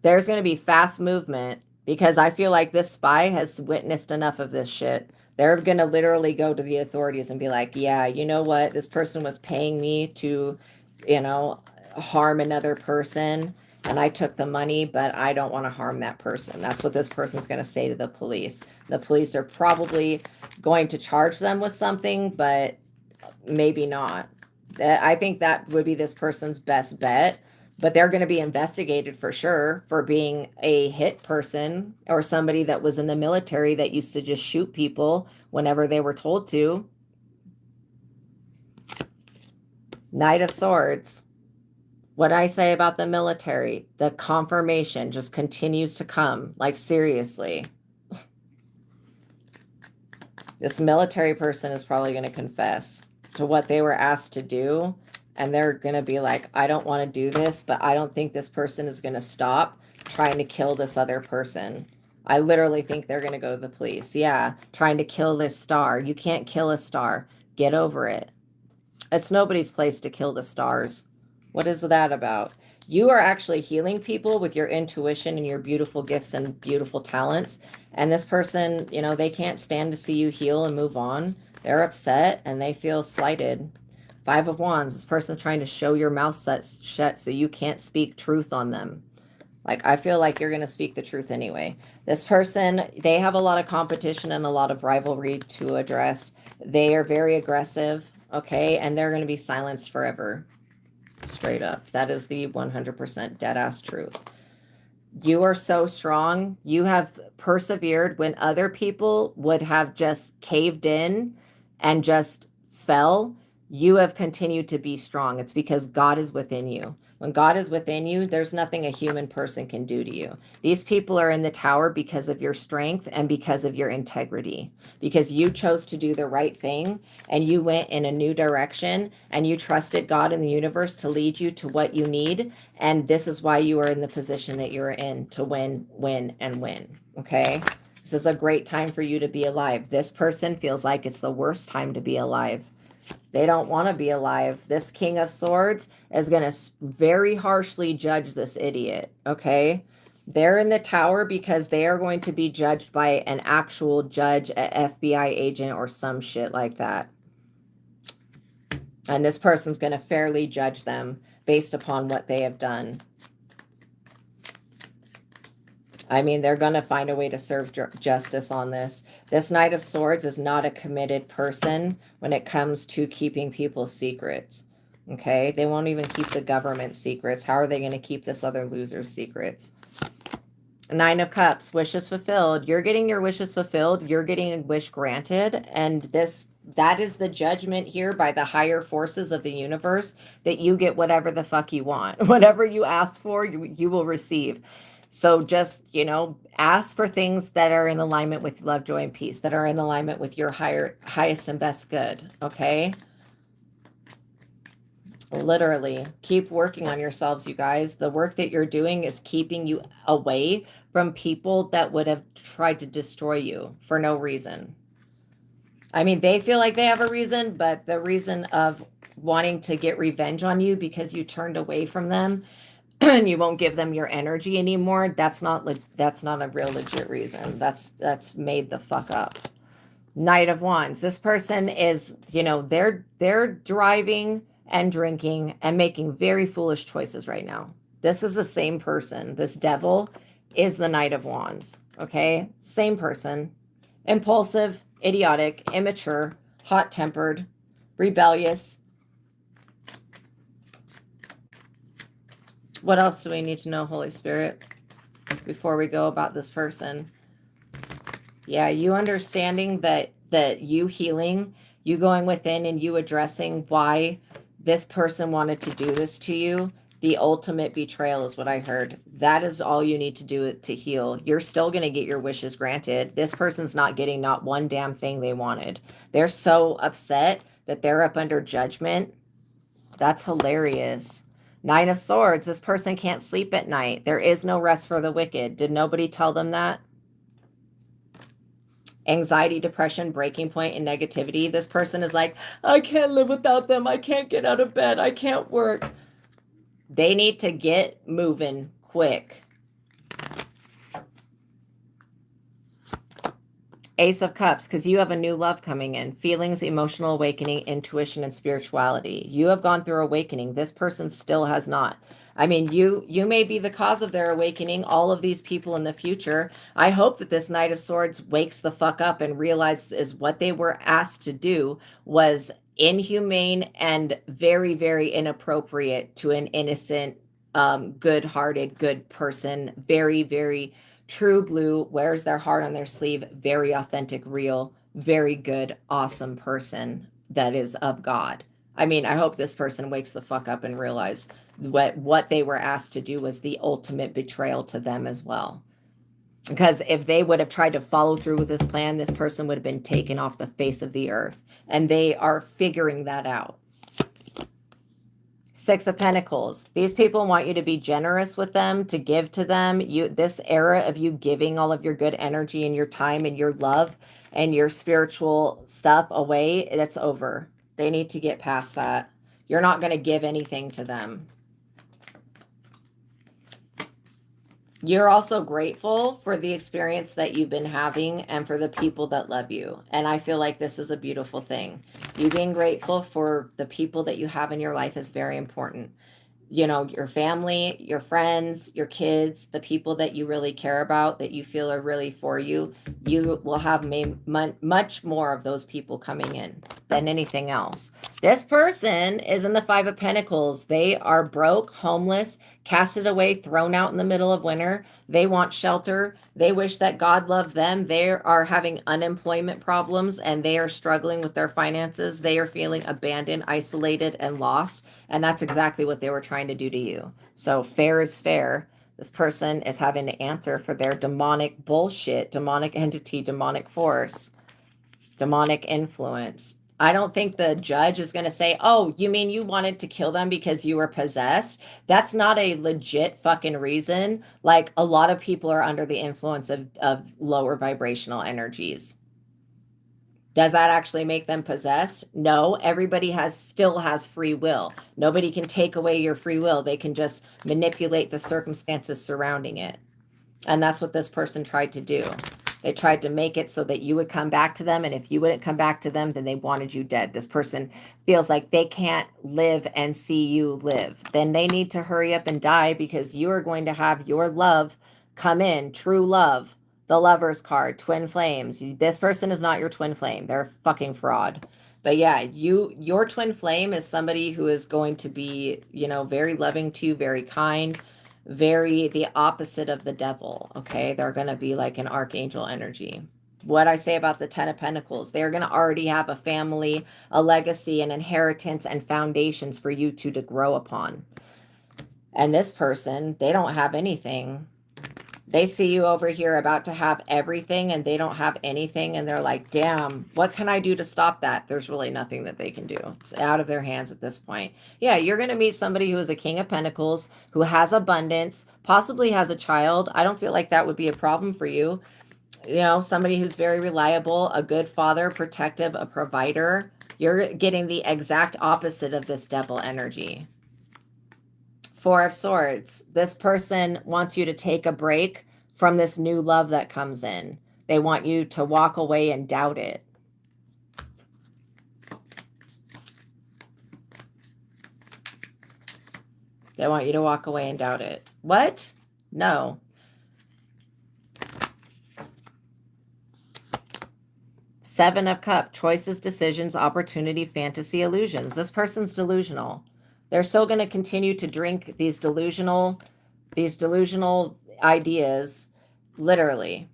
There's going to be fast movement, because I feel like this spy has witnessed enough of this shit. They're going to literally go to the authorities and be like, yeah, you know what? This person was paying me to, you know, harm another person, and I took the money, but I don't want to harm that person. That's what this person's going to say to the police. The police are probably going to charge them with something, but maybe not. I think that would be this person's best bet. But they're going to be investigated for sure for being a hit person or somebody that was in the military that used to just shoot people whenever they were told to. Knight of Swords. What I say about the military, the confirmation just continues to come. Like, seriously. This military person is probably going to confess to what they were asked to do. And they're going to be like, I don't want to do this, but I don't think this person is going to stop trying to kill this other person. I literally think they're going to go to the police. Yeah, trying to kill this star. You can't kill a star. Get over it. It's nobody's place to kill the stars. What is that about? You are actually healing people with your intuition and your beautiful gifts and beautiful talents. And this person, you know, they can't stand to see you heal and move on. They're upset and they feel slighted. 5 of Wands, this person's trying to show your mouth shut so you can't speak truth on them. Like, I feel like you're going to speak the truth anyway. This person, they have a lot of competition and a lot of rivalry to address. They are very aggressive, okay? And they're going to be silenced forever. Straight up. That is the 100% dead-ass truth. You are so strong. You have persevered when other people would have just caved in and just fell. You have continued to be strong. It's because God is within you. When God is within you, there's nothing a human person can do to you. These people are in the tower because of your strength and because of your integrity. Because you chose to do the right thing and you went in a new direction and you trusted God and the universe to lead you to what you need. And this is why you are in the position that you're in, to win, win, and win. Okay? This is a great time for you to be alive. This person feels like it's the worst time to be alive. They don't want to be alive. This King of Swords is going to very harshly judge this idiot, okay? They're in the tower because they are going to be judged by an actual judge, an FBI agent, or some shit like that. And this person's going to fairly judge them based upon what they have done. I mean, they're going to find a way to serve justice on this. This Knight of Swords is not a committed person when it comes to keeping people's secrets. Okay? They won't even keep the government's secrets. How are they going to keep this other loser's secrets? 9 of Cups, wishes fulfilled. You're getting your wishes fulfilled. You're getting a wish granted. And that is the judgment here by the higher forces of the universe, that you get whatever the fuck you want. Whatever you ask for, you will receive. So just, you know, ask for things that are in alignment with love, joy, and peace, that are in alignment with your highest and best good, okay? Literally, keep working on yourselves, you guys. The work that you're doing is keeping you away from people that would have tried to destroy you for no reason. I mean, they feel like they have a reason, but the reason of wanting to get revenge on you because you turned away from them and you won't give them your energy anymore, that's not a real legit reason. That's made the fuck up. Knight of Wands. This person is, you know, they're driving and drinking and making very foolish choices right now. This is the same person. This devil is the Knight of Wands. Okay? Same person. Impulsive, idiotic, immature, hot-tempered, rebellious. What else do we need to know, Holy Spirit, before we go about this person? Yeah, you understanding that you healing, you going within and you addressing why this person wanted to do this to you, The ultimate betrayal is what I heard. That is all you need to do to heal. You're still going to get your wishes granted. This person's not getting not one damn thing they wanted. They're so upset that they're up under judgment. That's hilarious. Nine of Swords. This person can't sleep at night. There is no rest for the wicked. Did nobody tell them that? Anxiety, depression, breaking point, and negativity. This person is like, I can't live without them. I can't get out of bed. I can't work. They need to get moving quick. Ace of Cups, because you have a new love coming in. Feelings, emotional awakening, intuition, and spirituality. You have gone through awakening. This person still has not. I mean, you may be the cause of their awakening, all of these people in the future. I hope that this Knight of Swords wakes the fuck up and realizes what they were asked to do was inhumane and very, very inappropriate to an innocent, good-hearted, good person. Very, very true blue, wears their heart on their sleeve, very authentic, real, very good, awesome person that is of God. I mean, I hope this person wakes the fuck up and realize what they were asked to do was the ultimate betrayal to them as well. Because if they would have tried to follow through with this plan, this person would have been taken off the face of the earth. And they are figuring that out. Six of Pentacles. These people want you to be generous with them, to give to them. This era of you giving all of your good energy and your time and your love and your spiritual stuff away, that's over. They need to get past that. You're not going to give anything to them. You're also grateful for the experience that you've been having and for the people that love you. And I feel like this is a beautiful thing. You being grateful for the people that you have in your life is very important. You know, your family, your friends, your kids, the people that you really care about, that you feel are really for you, you will have much more of those people coming in than anything else. This person is in the Five of Pentacles. They are broke, homeless, casted away, thrown out in the middle of winter. They want shelter. They wish that God loved them. They are having unemployment problems and they are struggling with their finances. They are feeling abandoned, isolated, and lost. And that's exactly what they were trying to do to you. So fair is fair. This person is having to answer for their demonic bullshit, demonic entity, demonic force, demonic influence. I don't think the judge is going to say, oh, you mean you wanted to kill them because you were possessed? That's not a legit fucking reason. Like, a lot of people are under the influence of lower vibrational energies. Does that actually make them possessed? No, everybody still has free will. Nobody can take away your free will. They can just manipulate the circumstances surrounding it. And that's what this person tried to do. They tried to make it so that you would come back to them. And if you wouldn't come back to them, then they wanted you dead. This person feels like they can't live and see you live. Then they need to hurry up and die because you are going to have your love come in, true love. The Lover's card, twin flames. This person is not your twin flame. They're a fucking fraud. But yeah, your twin flame is somebody who is going to be, you know, very loving to you, very kind, very the opposite of the devil, okay? They're going to be like an archangel energy. What I say about the Ten of Pentacles, they're going to already have a family, a legacy, an inheritance, and foundations for you to grow upon. And this person, they don't have anything. They see you over here about to have everything and they don't have anything. And they're like, damn, what can I do to stop that? There's really nothing that they can do. It's out of their hands at this point. Yeah, you're going to meet somebody who is a King of Pentacles, who has abundance, possibly has a child. I don't feel like that would be a problem for you. You know, somebody who's very reliable, a good father, protective, a provider. You're getting the exact opposite of this devil energy. Four of Swords. This person wants you to take a break from this new love that comes in. They want you to walk away and doubt it. They want you to walk away and doubt it. What? No. Seven of Cups. Choices, decisions, opportunity, fantasy, illusions. This person's delusional. They're still going to continue to drink these delusional ideas, literally.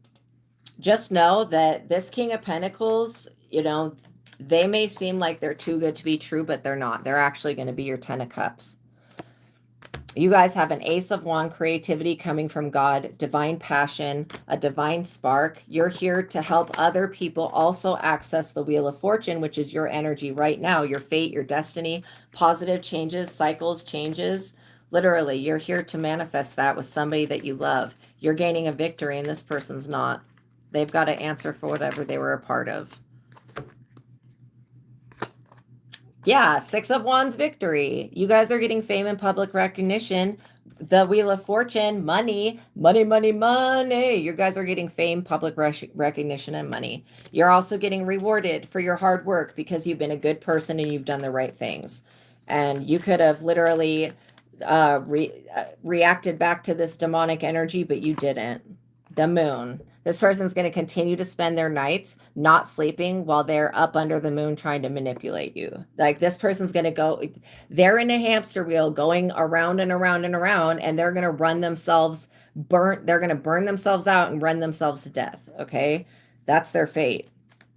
Just know that this King of Pentacles, you know, they may seem like they're too good to be true, but they're not. They're actually going to be your Ten of Cups. You guys have an Ace of Wands, creativity coming from God, divine passion, a divine spark. You're here to help other people also access the Wheel of Fortune, which is your energy right now, your fate, your destiny, positive changes, cycles, changes. Literally, you're here to manifest that with somebody that you love. You're gaining a victory and this person's not. They've got to answer for whatever they were a part of. Yeah, Six of Wands, victory. You guys are getting fame and public recognition. The Wheel of Fortune, money, money, money, money. You guys are getting fame, public recognition, and money. You're also getting rewarded for your hard work because you've been a good person and you've done the right things. And you could have literally reacted back to this demonic energy, but you didn't. The Moon. This person's going to continue to spend their nights not sleeping while they're up under the moon trying to manipulate you. Like, this person's going to go, they're in a hamster wheel going around and around and around, and they're going to run themselves they're going to burn themselves out and run themselves to death. Okay. That's their fate.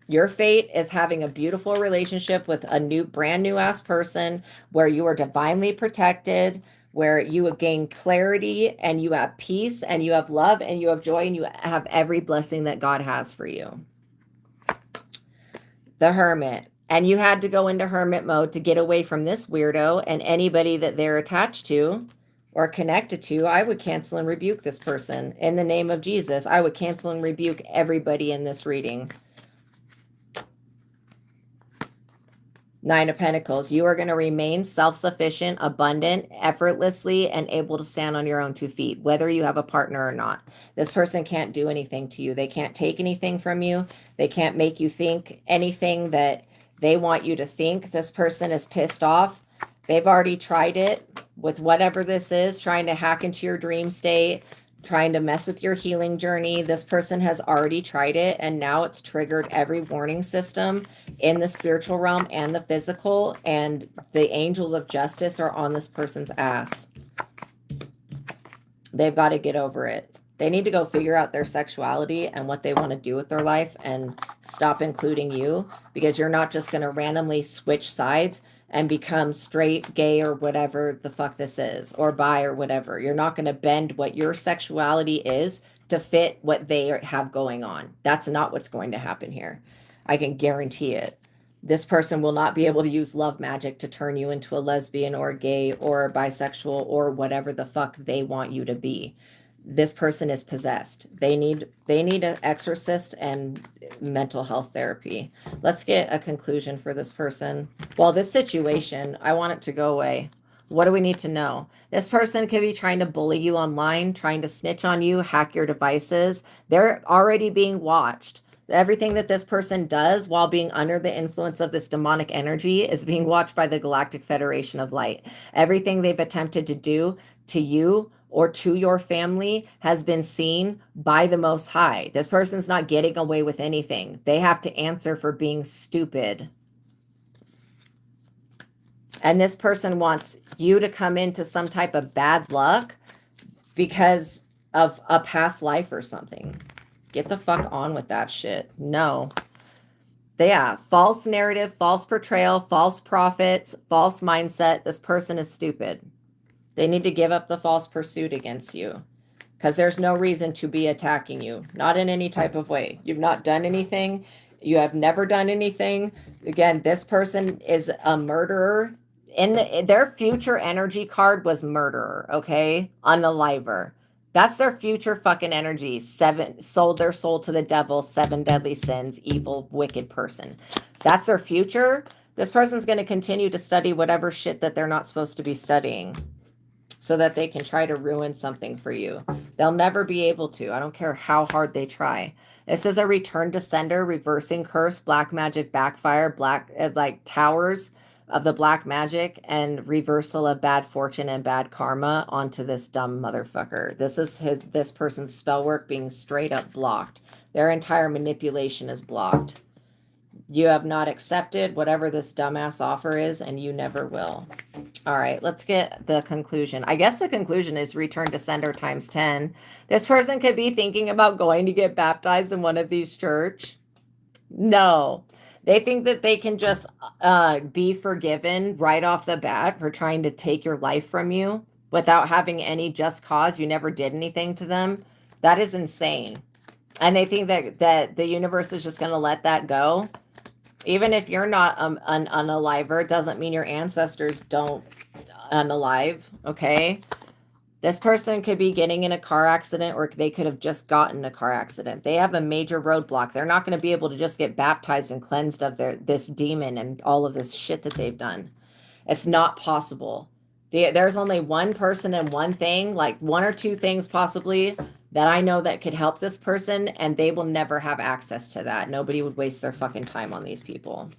Your fate is having a beautiful relationship with a brand new ass person where you are divinely protected, where you will gain clarity and you have peace and you have love and you have joy and you have every blessing that God has for you. The Hermit. And you had to go into hermit mode to get away from this weirdo and anybody that they're attached to or connected to. I would cancel and rebuke this person in the name of Jesus. I would cancel and rebuke everybody in this reading. Nine of Pentacles. You are going to remain self-sufficient, abundant, effortlessly, and able to stand on your own 2 feet, whether you have a partner or not. This person can't do anything to you. They can't take anything from you. They can't make you think anything that they want you to think. This person is pissed off. They've already tried it with whatever this is, trying to hack into your dream state, trying to mess with your healing journey. This person has already tried it, and now it's triggered every warning system in the spiritual realm and the physical, and the angels of justice are on this person's ass. They've got to get over it. They need to go figure out their sexuality and what they want to do with their life and stop including you, because you're not just going to randomly switch sides and become straight, gay, or whatever the fuck this is, or bi, or whatever. You're not going to bend what your sexuality is to fit what they have going on. That's not what's going to happen here. I can guarantee it. This person will not be able to use love magic to turn you into a lesbian or a gay or a bisexual or whatever the fuck they want you to be. This person is possessed. They need an exorcist and mental health therapy. Let's get a conclusion for this person. Well, this situation, I want it to go away. What do we need to know? This person could be trying to bully you online, trying to snitch on you, hack your devices. They're already being watched. Everything that this person does while being under the influence of this demonic energy is being watched by the Galactic Federation of Light. Everything they've attempted to do to you or to your family has been seen by the Most High. This person's not getting away with anything. They have to answer for being stupid. And this person wants you to come into some type of bad luck because of a past life or something. Get the fuck on with that shit. No. Yeah, false narrative, false portrayal, false prophets, false mindset. This person is stupid. They need to give up the false pursuit against you, because there's no reason to be attacking you. Not in any type of way. You've not done anything. You have never done anything. Again, this person is a murderer. Their future energy card was murderer, okay? Unaliver. That's their future fucking energy. Sold their soul to the devil, 7 deadly sins, evil, wicked person. That's their future. This person's going to continue to study whatever shit that they're not supposed to be studying, so that they can try to ruin something for you. They'll never be able to. I don't care how hard they try. This is a return to sender, reversing curse, black magic backfire, like towers of the black magic, and reversal of bad fortune and bad karma onto this dumb motherfucker. This is this person's spell work being straight up blocked. Their entire manipulation is blocked. You have not accepted whatever this dumbass offer is, and you never will. All right, let's get the conclusion. I guess the conclusion is return to sender times 10. This person could be thinking about going to get baptized in one of these church. No. They think that they can just be forgiven right off the bat for trying to take your life from you. without having any just cause. You never did anything to them. That is insane. And they think that the universe is just going to let that go. Even if you're not an unaliver, it doesn't mean your ancestors don't unalive, okay? This person could be getting in a car accident, or they could have just gotten a car accident. They have a major roadblock. They're not going to be able to just get baptized and cleansed of this demon and all of this shit that they've done. It's not possible. There's only one person and one thing, like one or two things possibly, that I know that could help this person, and they will never have access to that. Nobody would waste their fucking time on these people.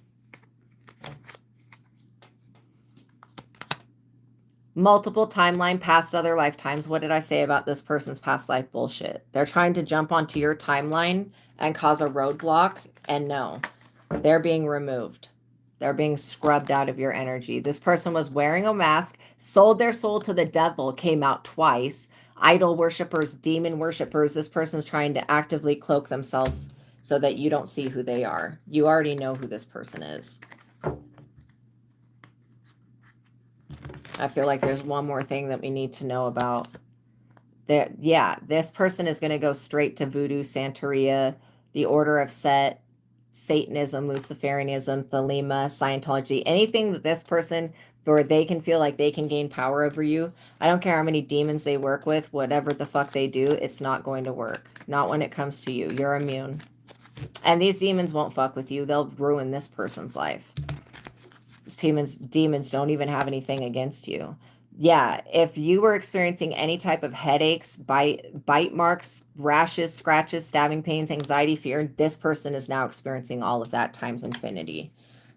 Multiple timeline, past other lifetimes. What did I say about this person's past life bullshit? They're trying to jump onto your timeline and cause a roadblock, and no, they're being removed. They're being scrubbed out of your energy. This person was wearing a mask, sold their soul to the devil, came out twice. Idol worshipers, demon worshipers. This person's trying to actively cloak themselves so that you don't see who they are. You already know who this person is. I feel like there's one more thing that we need to know about. Yeah, this person is going to go straight to voodoo, Santeria, the Order of Set, Satanism, Luciferianism, Thelema, Scientology, anything that this person, where they can feel like they can gain power over you. I don't care how many demons they work with, whatever the fuck they do, it's not going to work. Not when it comes to you. You're immune. And these demons won't fuck with you. They'll ruin this person's life. These demons don't even have anything against you. Yeah, if you were experiencing any type of headaches, bite marks, rashes, scratches, stabbing pains, anxiety, fear, this person is now experiencing all of that times infinity.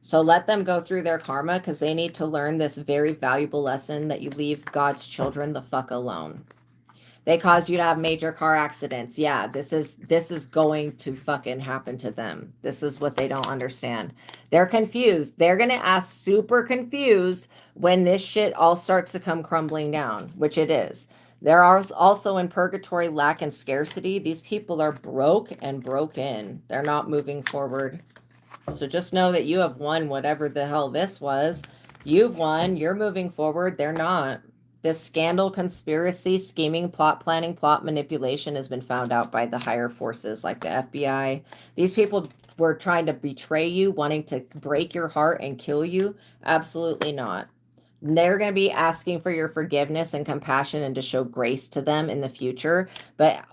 So let them go through their karma, because they need to learn this very valuable lesson that you leave God's children the fuck alone. They caused you to have major car accidents. Yeah, this is going to fucking happen to them. This is what they don't understand. They're confused. They're going to ask super confused when this shit all starts to come crumbling down, which it is. There are also in purgatory, lack and scarcity. These people are broke and broken. They're not moving forward. So just know that you have won whatever the hell this was. You've won. You're moving forward. They're not. This scandal, conspiracy, scheming, plot planning, plot manipulation has been found out by the higher forces like the FBI. These people were trying to betray you, wanting to break your heart and kill you. Absolutely not. They're going to be asking for your forgiveness and compassion and to show grace to them in the future. But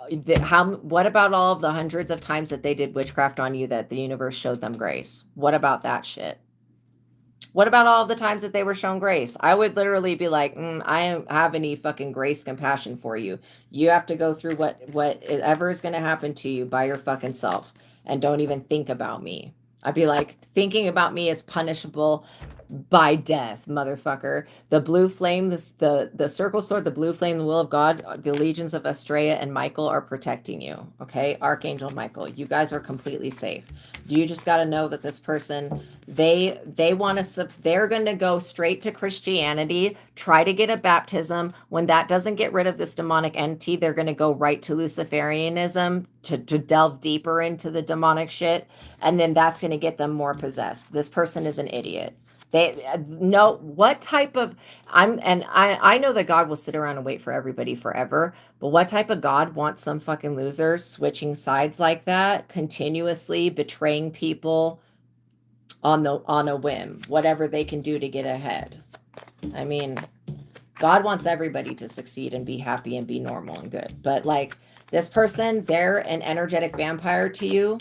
what about all of the hundreds of times that they did witchcraft on you that the universe showed them grace? What about that shit? What about all of the times that they were shown grace? I would literally be like, I don't have any fucking grace, compassion for you. You have to go through whatever is going to happen to you by your fucking self. And don't even think about me. I'd be like, thinking about me is punishable by death, motherfucker. The blue flame, the circle sword, the blue flame, the will of God, the legions of ASTRAEA and Michael are protecting you. Okay, Archangel Michael, you guys are completely safe. You just got to know that this person, they're going to go straight to Christianity, try to get a baptism. When that doesn't get rid of this demonic entity, they're going to go right to Luciferianism to delve deeper into the demonic shit, and then that's going to get them more possessed. This person is an idiot. They know what type of I know that God will sit around and wait for everybody forever, but what type of God wants some fucking loser switching sides like that, continuously betraying people on a whim, whatever they can do to get ahead? I mean, God wants everybody to succeed and be happy and be normal and good. But like this person, they're an energetic vampire to you.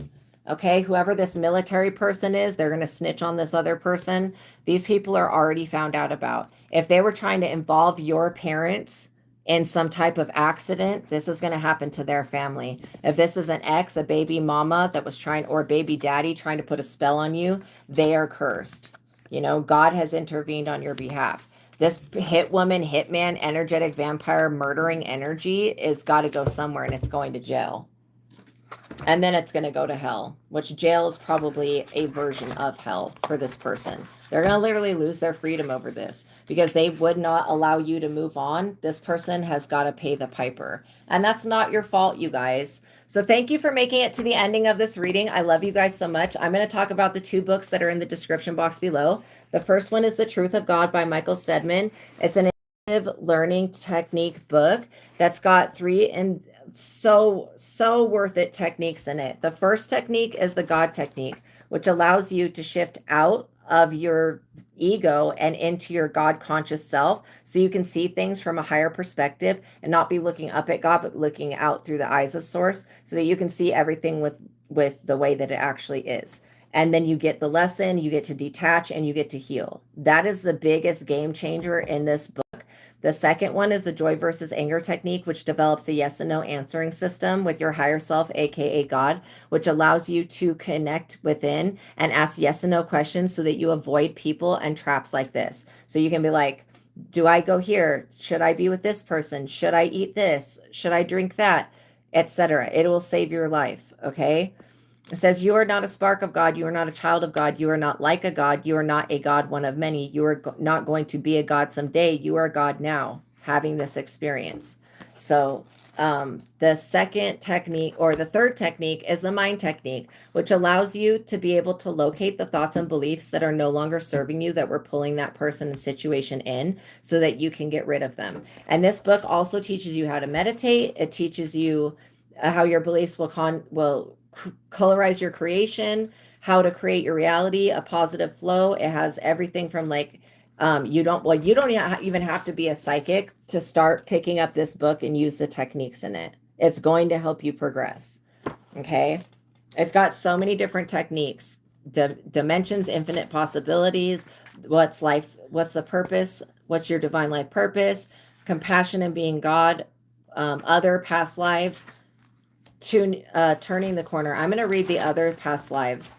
Okay, whoever this military person is, they're going to snitch on this other person. These people are already found out about. If they were trying to involve your parents in some type of accident, this is going to happen to their family. If this is an ex, a baby mama that was trying, or a baby daddy trying to put a spell on you, they are cursed. You know, God has intervened on your behalf. This hit woman, hitman, energetic vampire, murdering energy is got to go somewhere, and it's going to jail. And then it's going to go to hell, which jail is probably a version of hell for this person. They're going to literally lose their freedom over this because they would not allow you to move on. This person has got to pay the piper. And that's not your fault, you guys. So thank you for making it to the ending of this reading. I love you guys so much. I'm going to talk about the 2 books that are in the description box below. The first one is The Truth of God by Michael STEADMAN. It's an learning technique book that's got 3 and so worth it techniques in it. The first technique is the God technique, which allows you to shift out of your ego and into your God conscious self, so you can see things from a higher perspective and not be looking up at God, but looking out through the eyes of source, so that you can see everything with the way that it actually is. And then you get the lesson, you get to detach, and you get to heal. That is the biggest game changer in this book. The second one is the joy versus anger technique, which develops a yes and no answering system with your higher self, aka God, which allows you to connect within and ask yes and no questions so that you avoid people and traps like this. So you can be like, do I go here? Should I be with this person? Should I eat this? Should I drink that? Etc. It will save your life. Okay. It says, you are not a spark of God. You are not a child of God. You are not like a God. You are not a God, one of many. You are not going to be a God someday. You are God now, having this experience. So the second technique, or the third technique, is the mind technique, which allows you to be able to locate the thoughts and beliefs that are no longer serving you, that were pulling that person and situation in, so that you can get rid of them. And this book also teaches you how to meditate. It teaches you how your beliefs will colorize your creation, how to create your reality, a positive flow. It has everything from like, you don't even have to be a psychic to start picking up this book and use the techniques in it. It's going to help you progress. Okay. It's got so many different techniques, dimensions, infinite possibilities. What's life? What's the purpose? What's your divine life purpose? Compassion and being God, other past lives, turning the corner. I'm going to read the other past lives.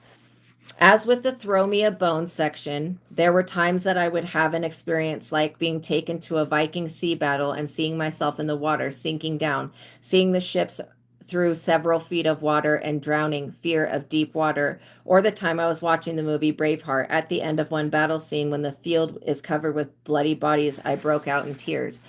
As with the throw me a bone section, there were times that I would have an experience like being taken to a Viking sea battle and seeing myself in the water, sinking down, seeing the ships through several feet of water and drowning, fear of deep water, or the time I was watching the movie Braveheart. At the end of one battle scene, when the field is covered with bloody bodies, I broke out in tears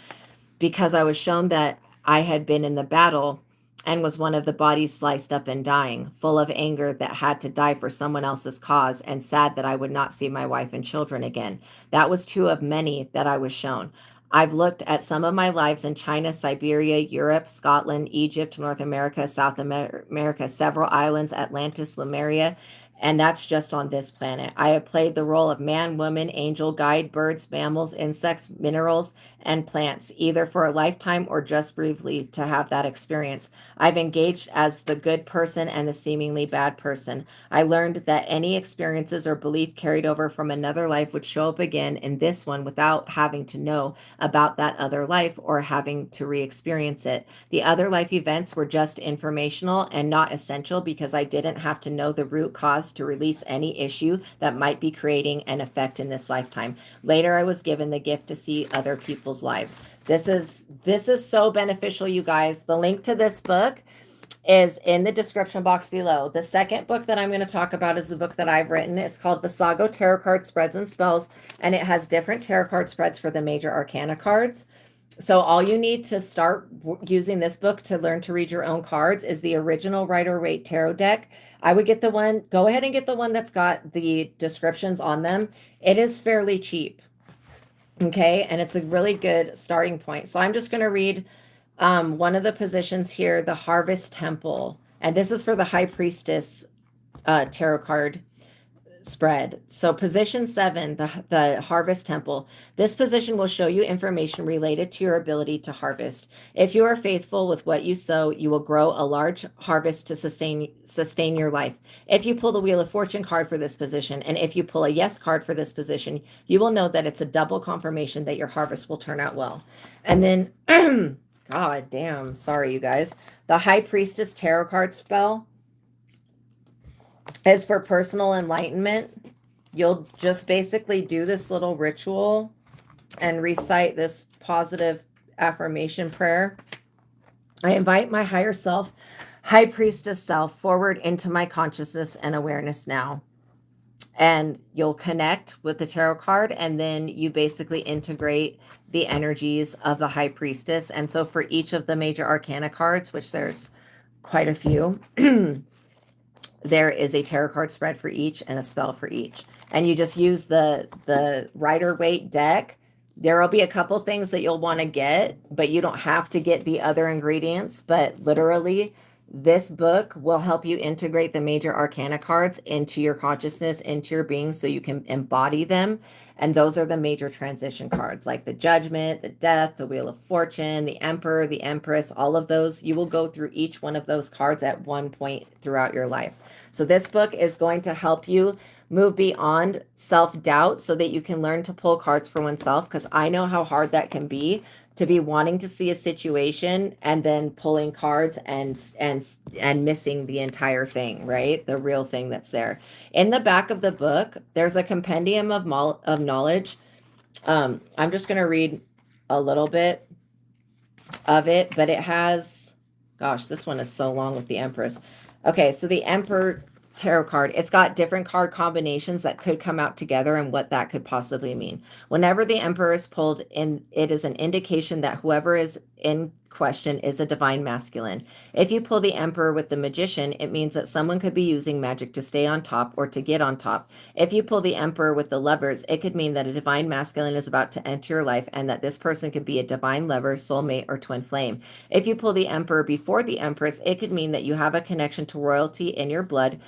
because I was shown that I had been in the battle and was one of the bodies sliced up and dying, full of anger that had to die for someone else's cause, and sad that I would not see my wife and children again. That was 2 of many that I was shown. I've looked at some of my lives in China, Siberia, Europe, Scotland, Egypt, North America, South America, several islands, Atlantis, Lemuria, and that's just on this planet. I have played the role of man, woman, angel, guide, birds, mammals, insects, minerals, and plants, either for a lifetime or just briefly to have that experience. I've engaged as the good person and the seemingly bad person. I learned that any experiences or belief carried over from another life would show up again in this one without having to know about that other life or having to re-experience it. The other life events were just informational and not essential because I didn't have to know the root cause to release any issue that might be creating an effect in this lifetime. Later, I was given the gift to see other people's lives. This is so beneficial, you guys. The link to this book is in the description box below. The second book that I'm going to talk about is the book that I've written. It's called Visago Tarot Card Spreads and Spells, and it has different tarot card spreads for the major arcana cards. So all you need to start using this book to learn to read your own cards is the original Rider-Waite tarot deck. I would get the one, go ahead and get the one that's got the descriptions on them. It is fairly cheap. Okay, and it's a really good starting point. So I'm just going to read one of the positions here, the Harvest Temple. And this is for the High Priestess tarot card spread. So position 7, the Harvest Temple. This position will show you information related to your ability to harvest. If you are faithful with what you sow, you will grow a large harvest to sustain your life. If you pull the Wheel of Fortune card for this position, and if you pull a yes card for this position, you will know that it's a double confirmation that your harvest will turn out well. And then, God damn, sorry you guys. The High Priestess tarot card spell is for personal enlightenment. You'll just basically do this little ritual and recite this positive affirmation prayer. I invite my higher self, High Priestess self, forward into my consciousness and awareness now. And you'll connect with the tarot card, and then you basically integrate the energies of the High Priestess. And so for each of the major arcana cards, which there's quite a few, there is a tarot card spread for each and a spell for each. And you just use the Rider-Waite deck There will be a couple things that you'll want to get, but you don't have to get the other ingredients. But literally, this book will help you integrate the major arcana cards into your consciousness, into your being, so you can embody them. And those are the major transition cards, like the Judgment, the Death, the Wheel of Fortune, the Emperor, the Empress, all of those. You will go through each one of those cards at one point throughout your life. So this book is going to help you move beyond self-doubt so that you can learn to pull cards for oneself, because I know how hard that can be, to be wanting to see a situation and then pulling cards and missing the entire thing, right? The real thing that's there. In the back of the book, there's a compendium of knowledge. I'm just going to read a little bit of it, but it has, gosh, this one is so long with the Empress. Okay, so the Emperor tarot card, it's got different card combinations that could come out together and what that could possibly mean. Whenever the Emperor is pulled in, it is an indication that whoever is in question is a divine masculine. If you pull the Emperor with the Magician, it means that someone could be using magic to stay on top or to get on top. If you pull the Emperor with the Lovers, it could mean that a divine masculine is about to enter your life and that this person could be a divine lover, soulmate, or twin flame. If you pull the Emperor before the Empress, it could mean that you have a connection to royalty in your blood,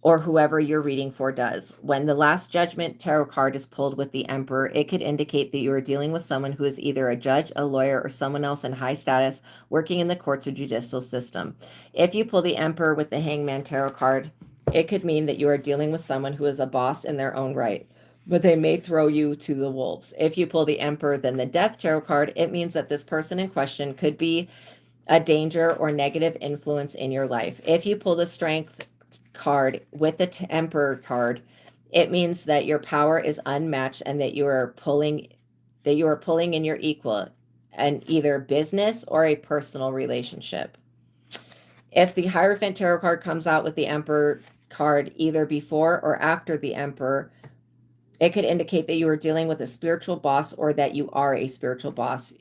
or whoever you're reading for does. When the Last Judgment tarot card is pulled with the Emperor, it could indicate that you are dealing with someone who is either a judge, a lawyer, or someone else in high status working in the courts or judicial system. If you pull the Emperor with the Hangman tarot card, it could mean that you are dealing with someone who is a boss in their own right, but they may throw you to the wolves. If you pull the Emperor, then the Death tarot card, it means that this person in question could be a danger or negative influence in your life. If you pull the Strength card with the Emperor card, it means that your power is unmatched and that you are pulling in your equal in either business or a personal relationship. If the Hierophant tarot card comes out with the Emperor card either before or after the Emperor, it could indicate that you are dealing with a spiritual boss or that you are a spiritual boss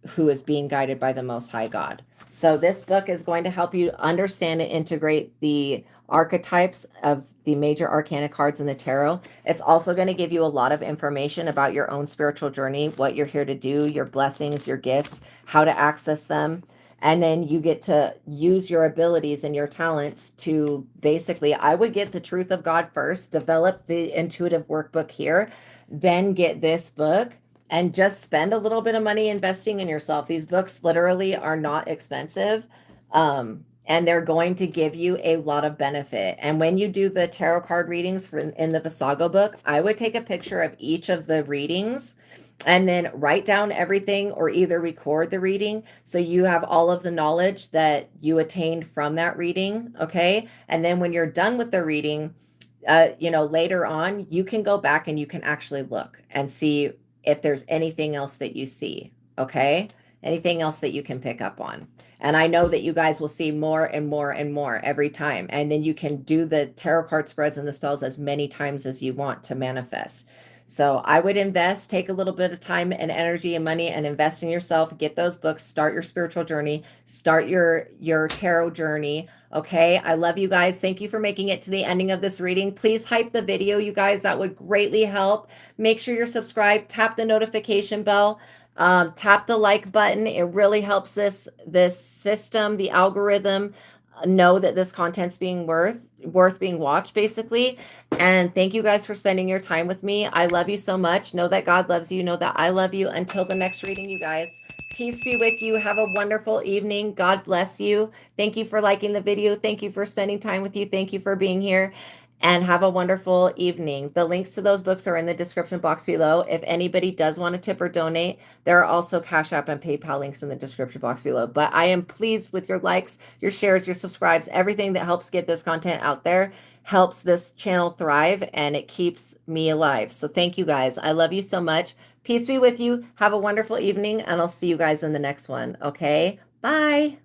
who is being guided by the Most High God. So this book is going to help you understand and integrate the archetypes of the major arcana cards in the tarot. It's also going to give you a lot of information about your own spiritual journey, what you're here to do, your blessings, your gifts, how to access them. And then you get to use your abilities and your talents to basically, I would get the Truth of God first, develop the intuitive workbook here, then get this book, and just spend a little bit of money investing in yourself. These books literally are not expensive. And they're going to give you a lot of benefit. And when you do the tarot card readings in the Visago book, I would take a picture of each of the readings and then write down everything or either record the reading so you have all of the knowledge that you attained from that reading, okay? And then when you're done with the reading, later on, you can go back and you can actually look and see if there's anything else that you see, okay? Anything else that you can pick up on. And I know that you guys will see more and more and more every time. And then you can do the tarot card spreads and the spells as many times as you want to manifest. So I would take a little bit of time and energy and money and invest in yourself. Get those books, start your spiritual journey, start your tarot journey. Okay, I love you guys. Thank you for making it to the ending of this reading. Please hype the video, you guys. That would greatly help. Make sure you're subscribed. Tap the notification bell. Tap the like button. It really helps this system, the algorithm, know that this content's being worth being watched, basically. And thank you guys for spending your time with me. I love you so much. Know that God loves you. Know that I love you. Until the next reading, you guys. Peace be with you. Have a wonderful evening. God bless you. Thank you for liking the video. Thank you for spending time with you. Thank you for being here. And have a wonderful evening. The links to those books are in the description box below. If anybody does want to tip or donate, there are also Cash App and PayPal links in the description box below. But I am pleased with your likes, your shares, your subscribes, everything that helps get this content out there, helps this channel thrive, and it keeps me alive. So thank you guys. I love you so much. Peace be with you. Have a wonderful evening, and I'll see you guys in the next one. Okay? Bye.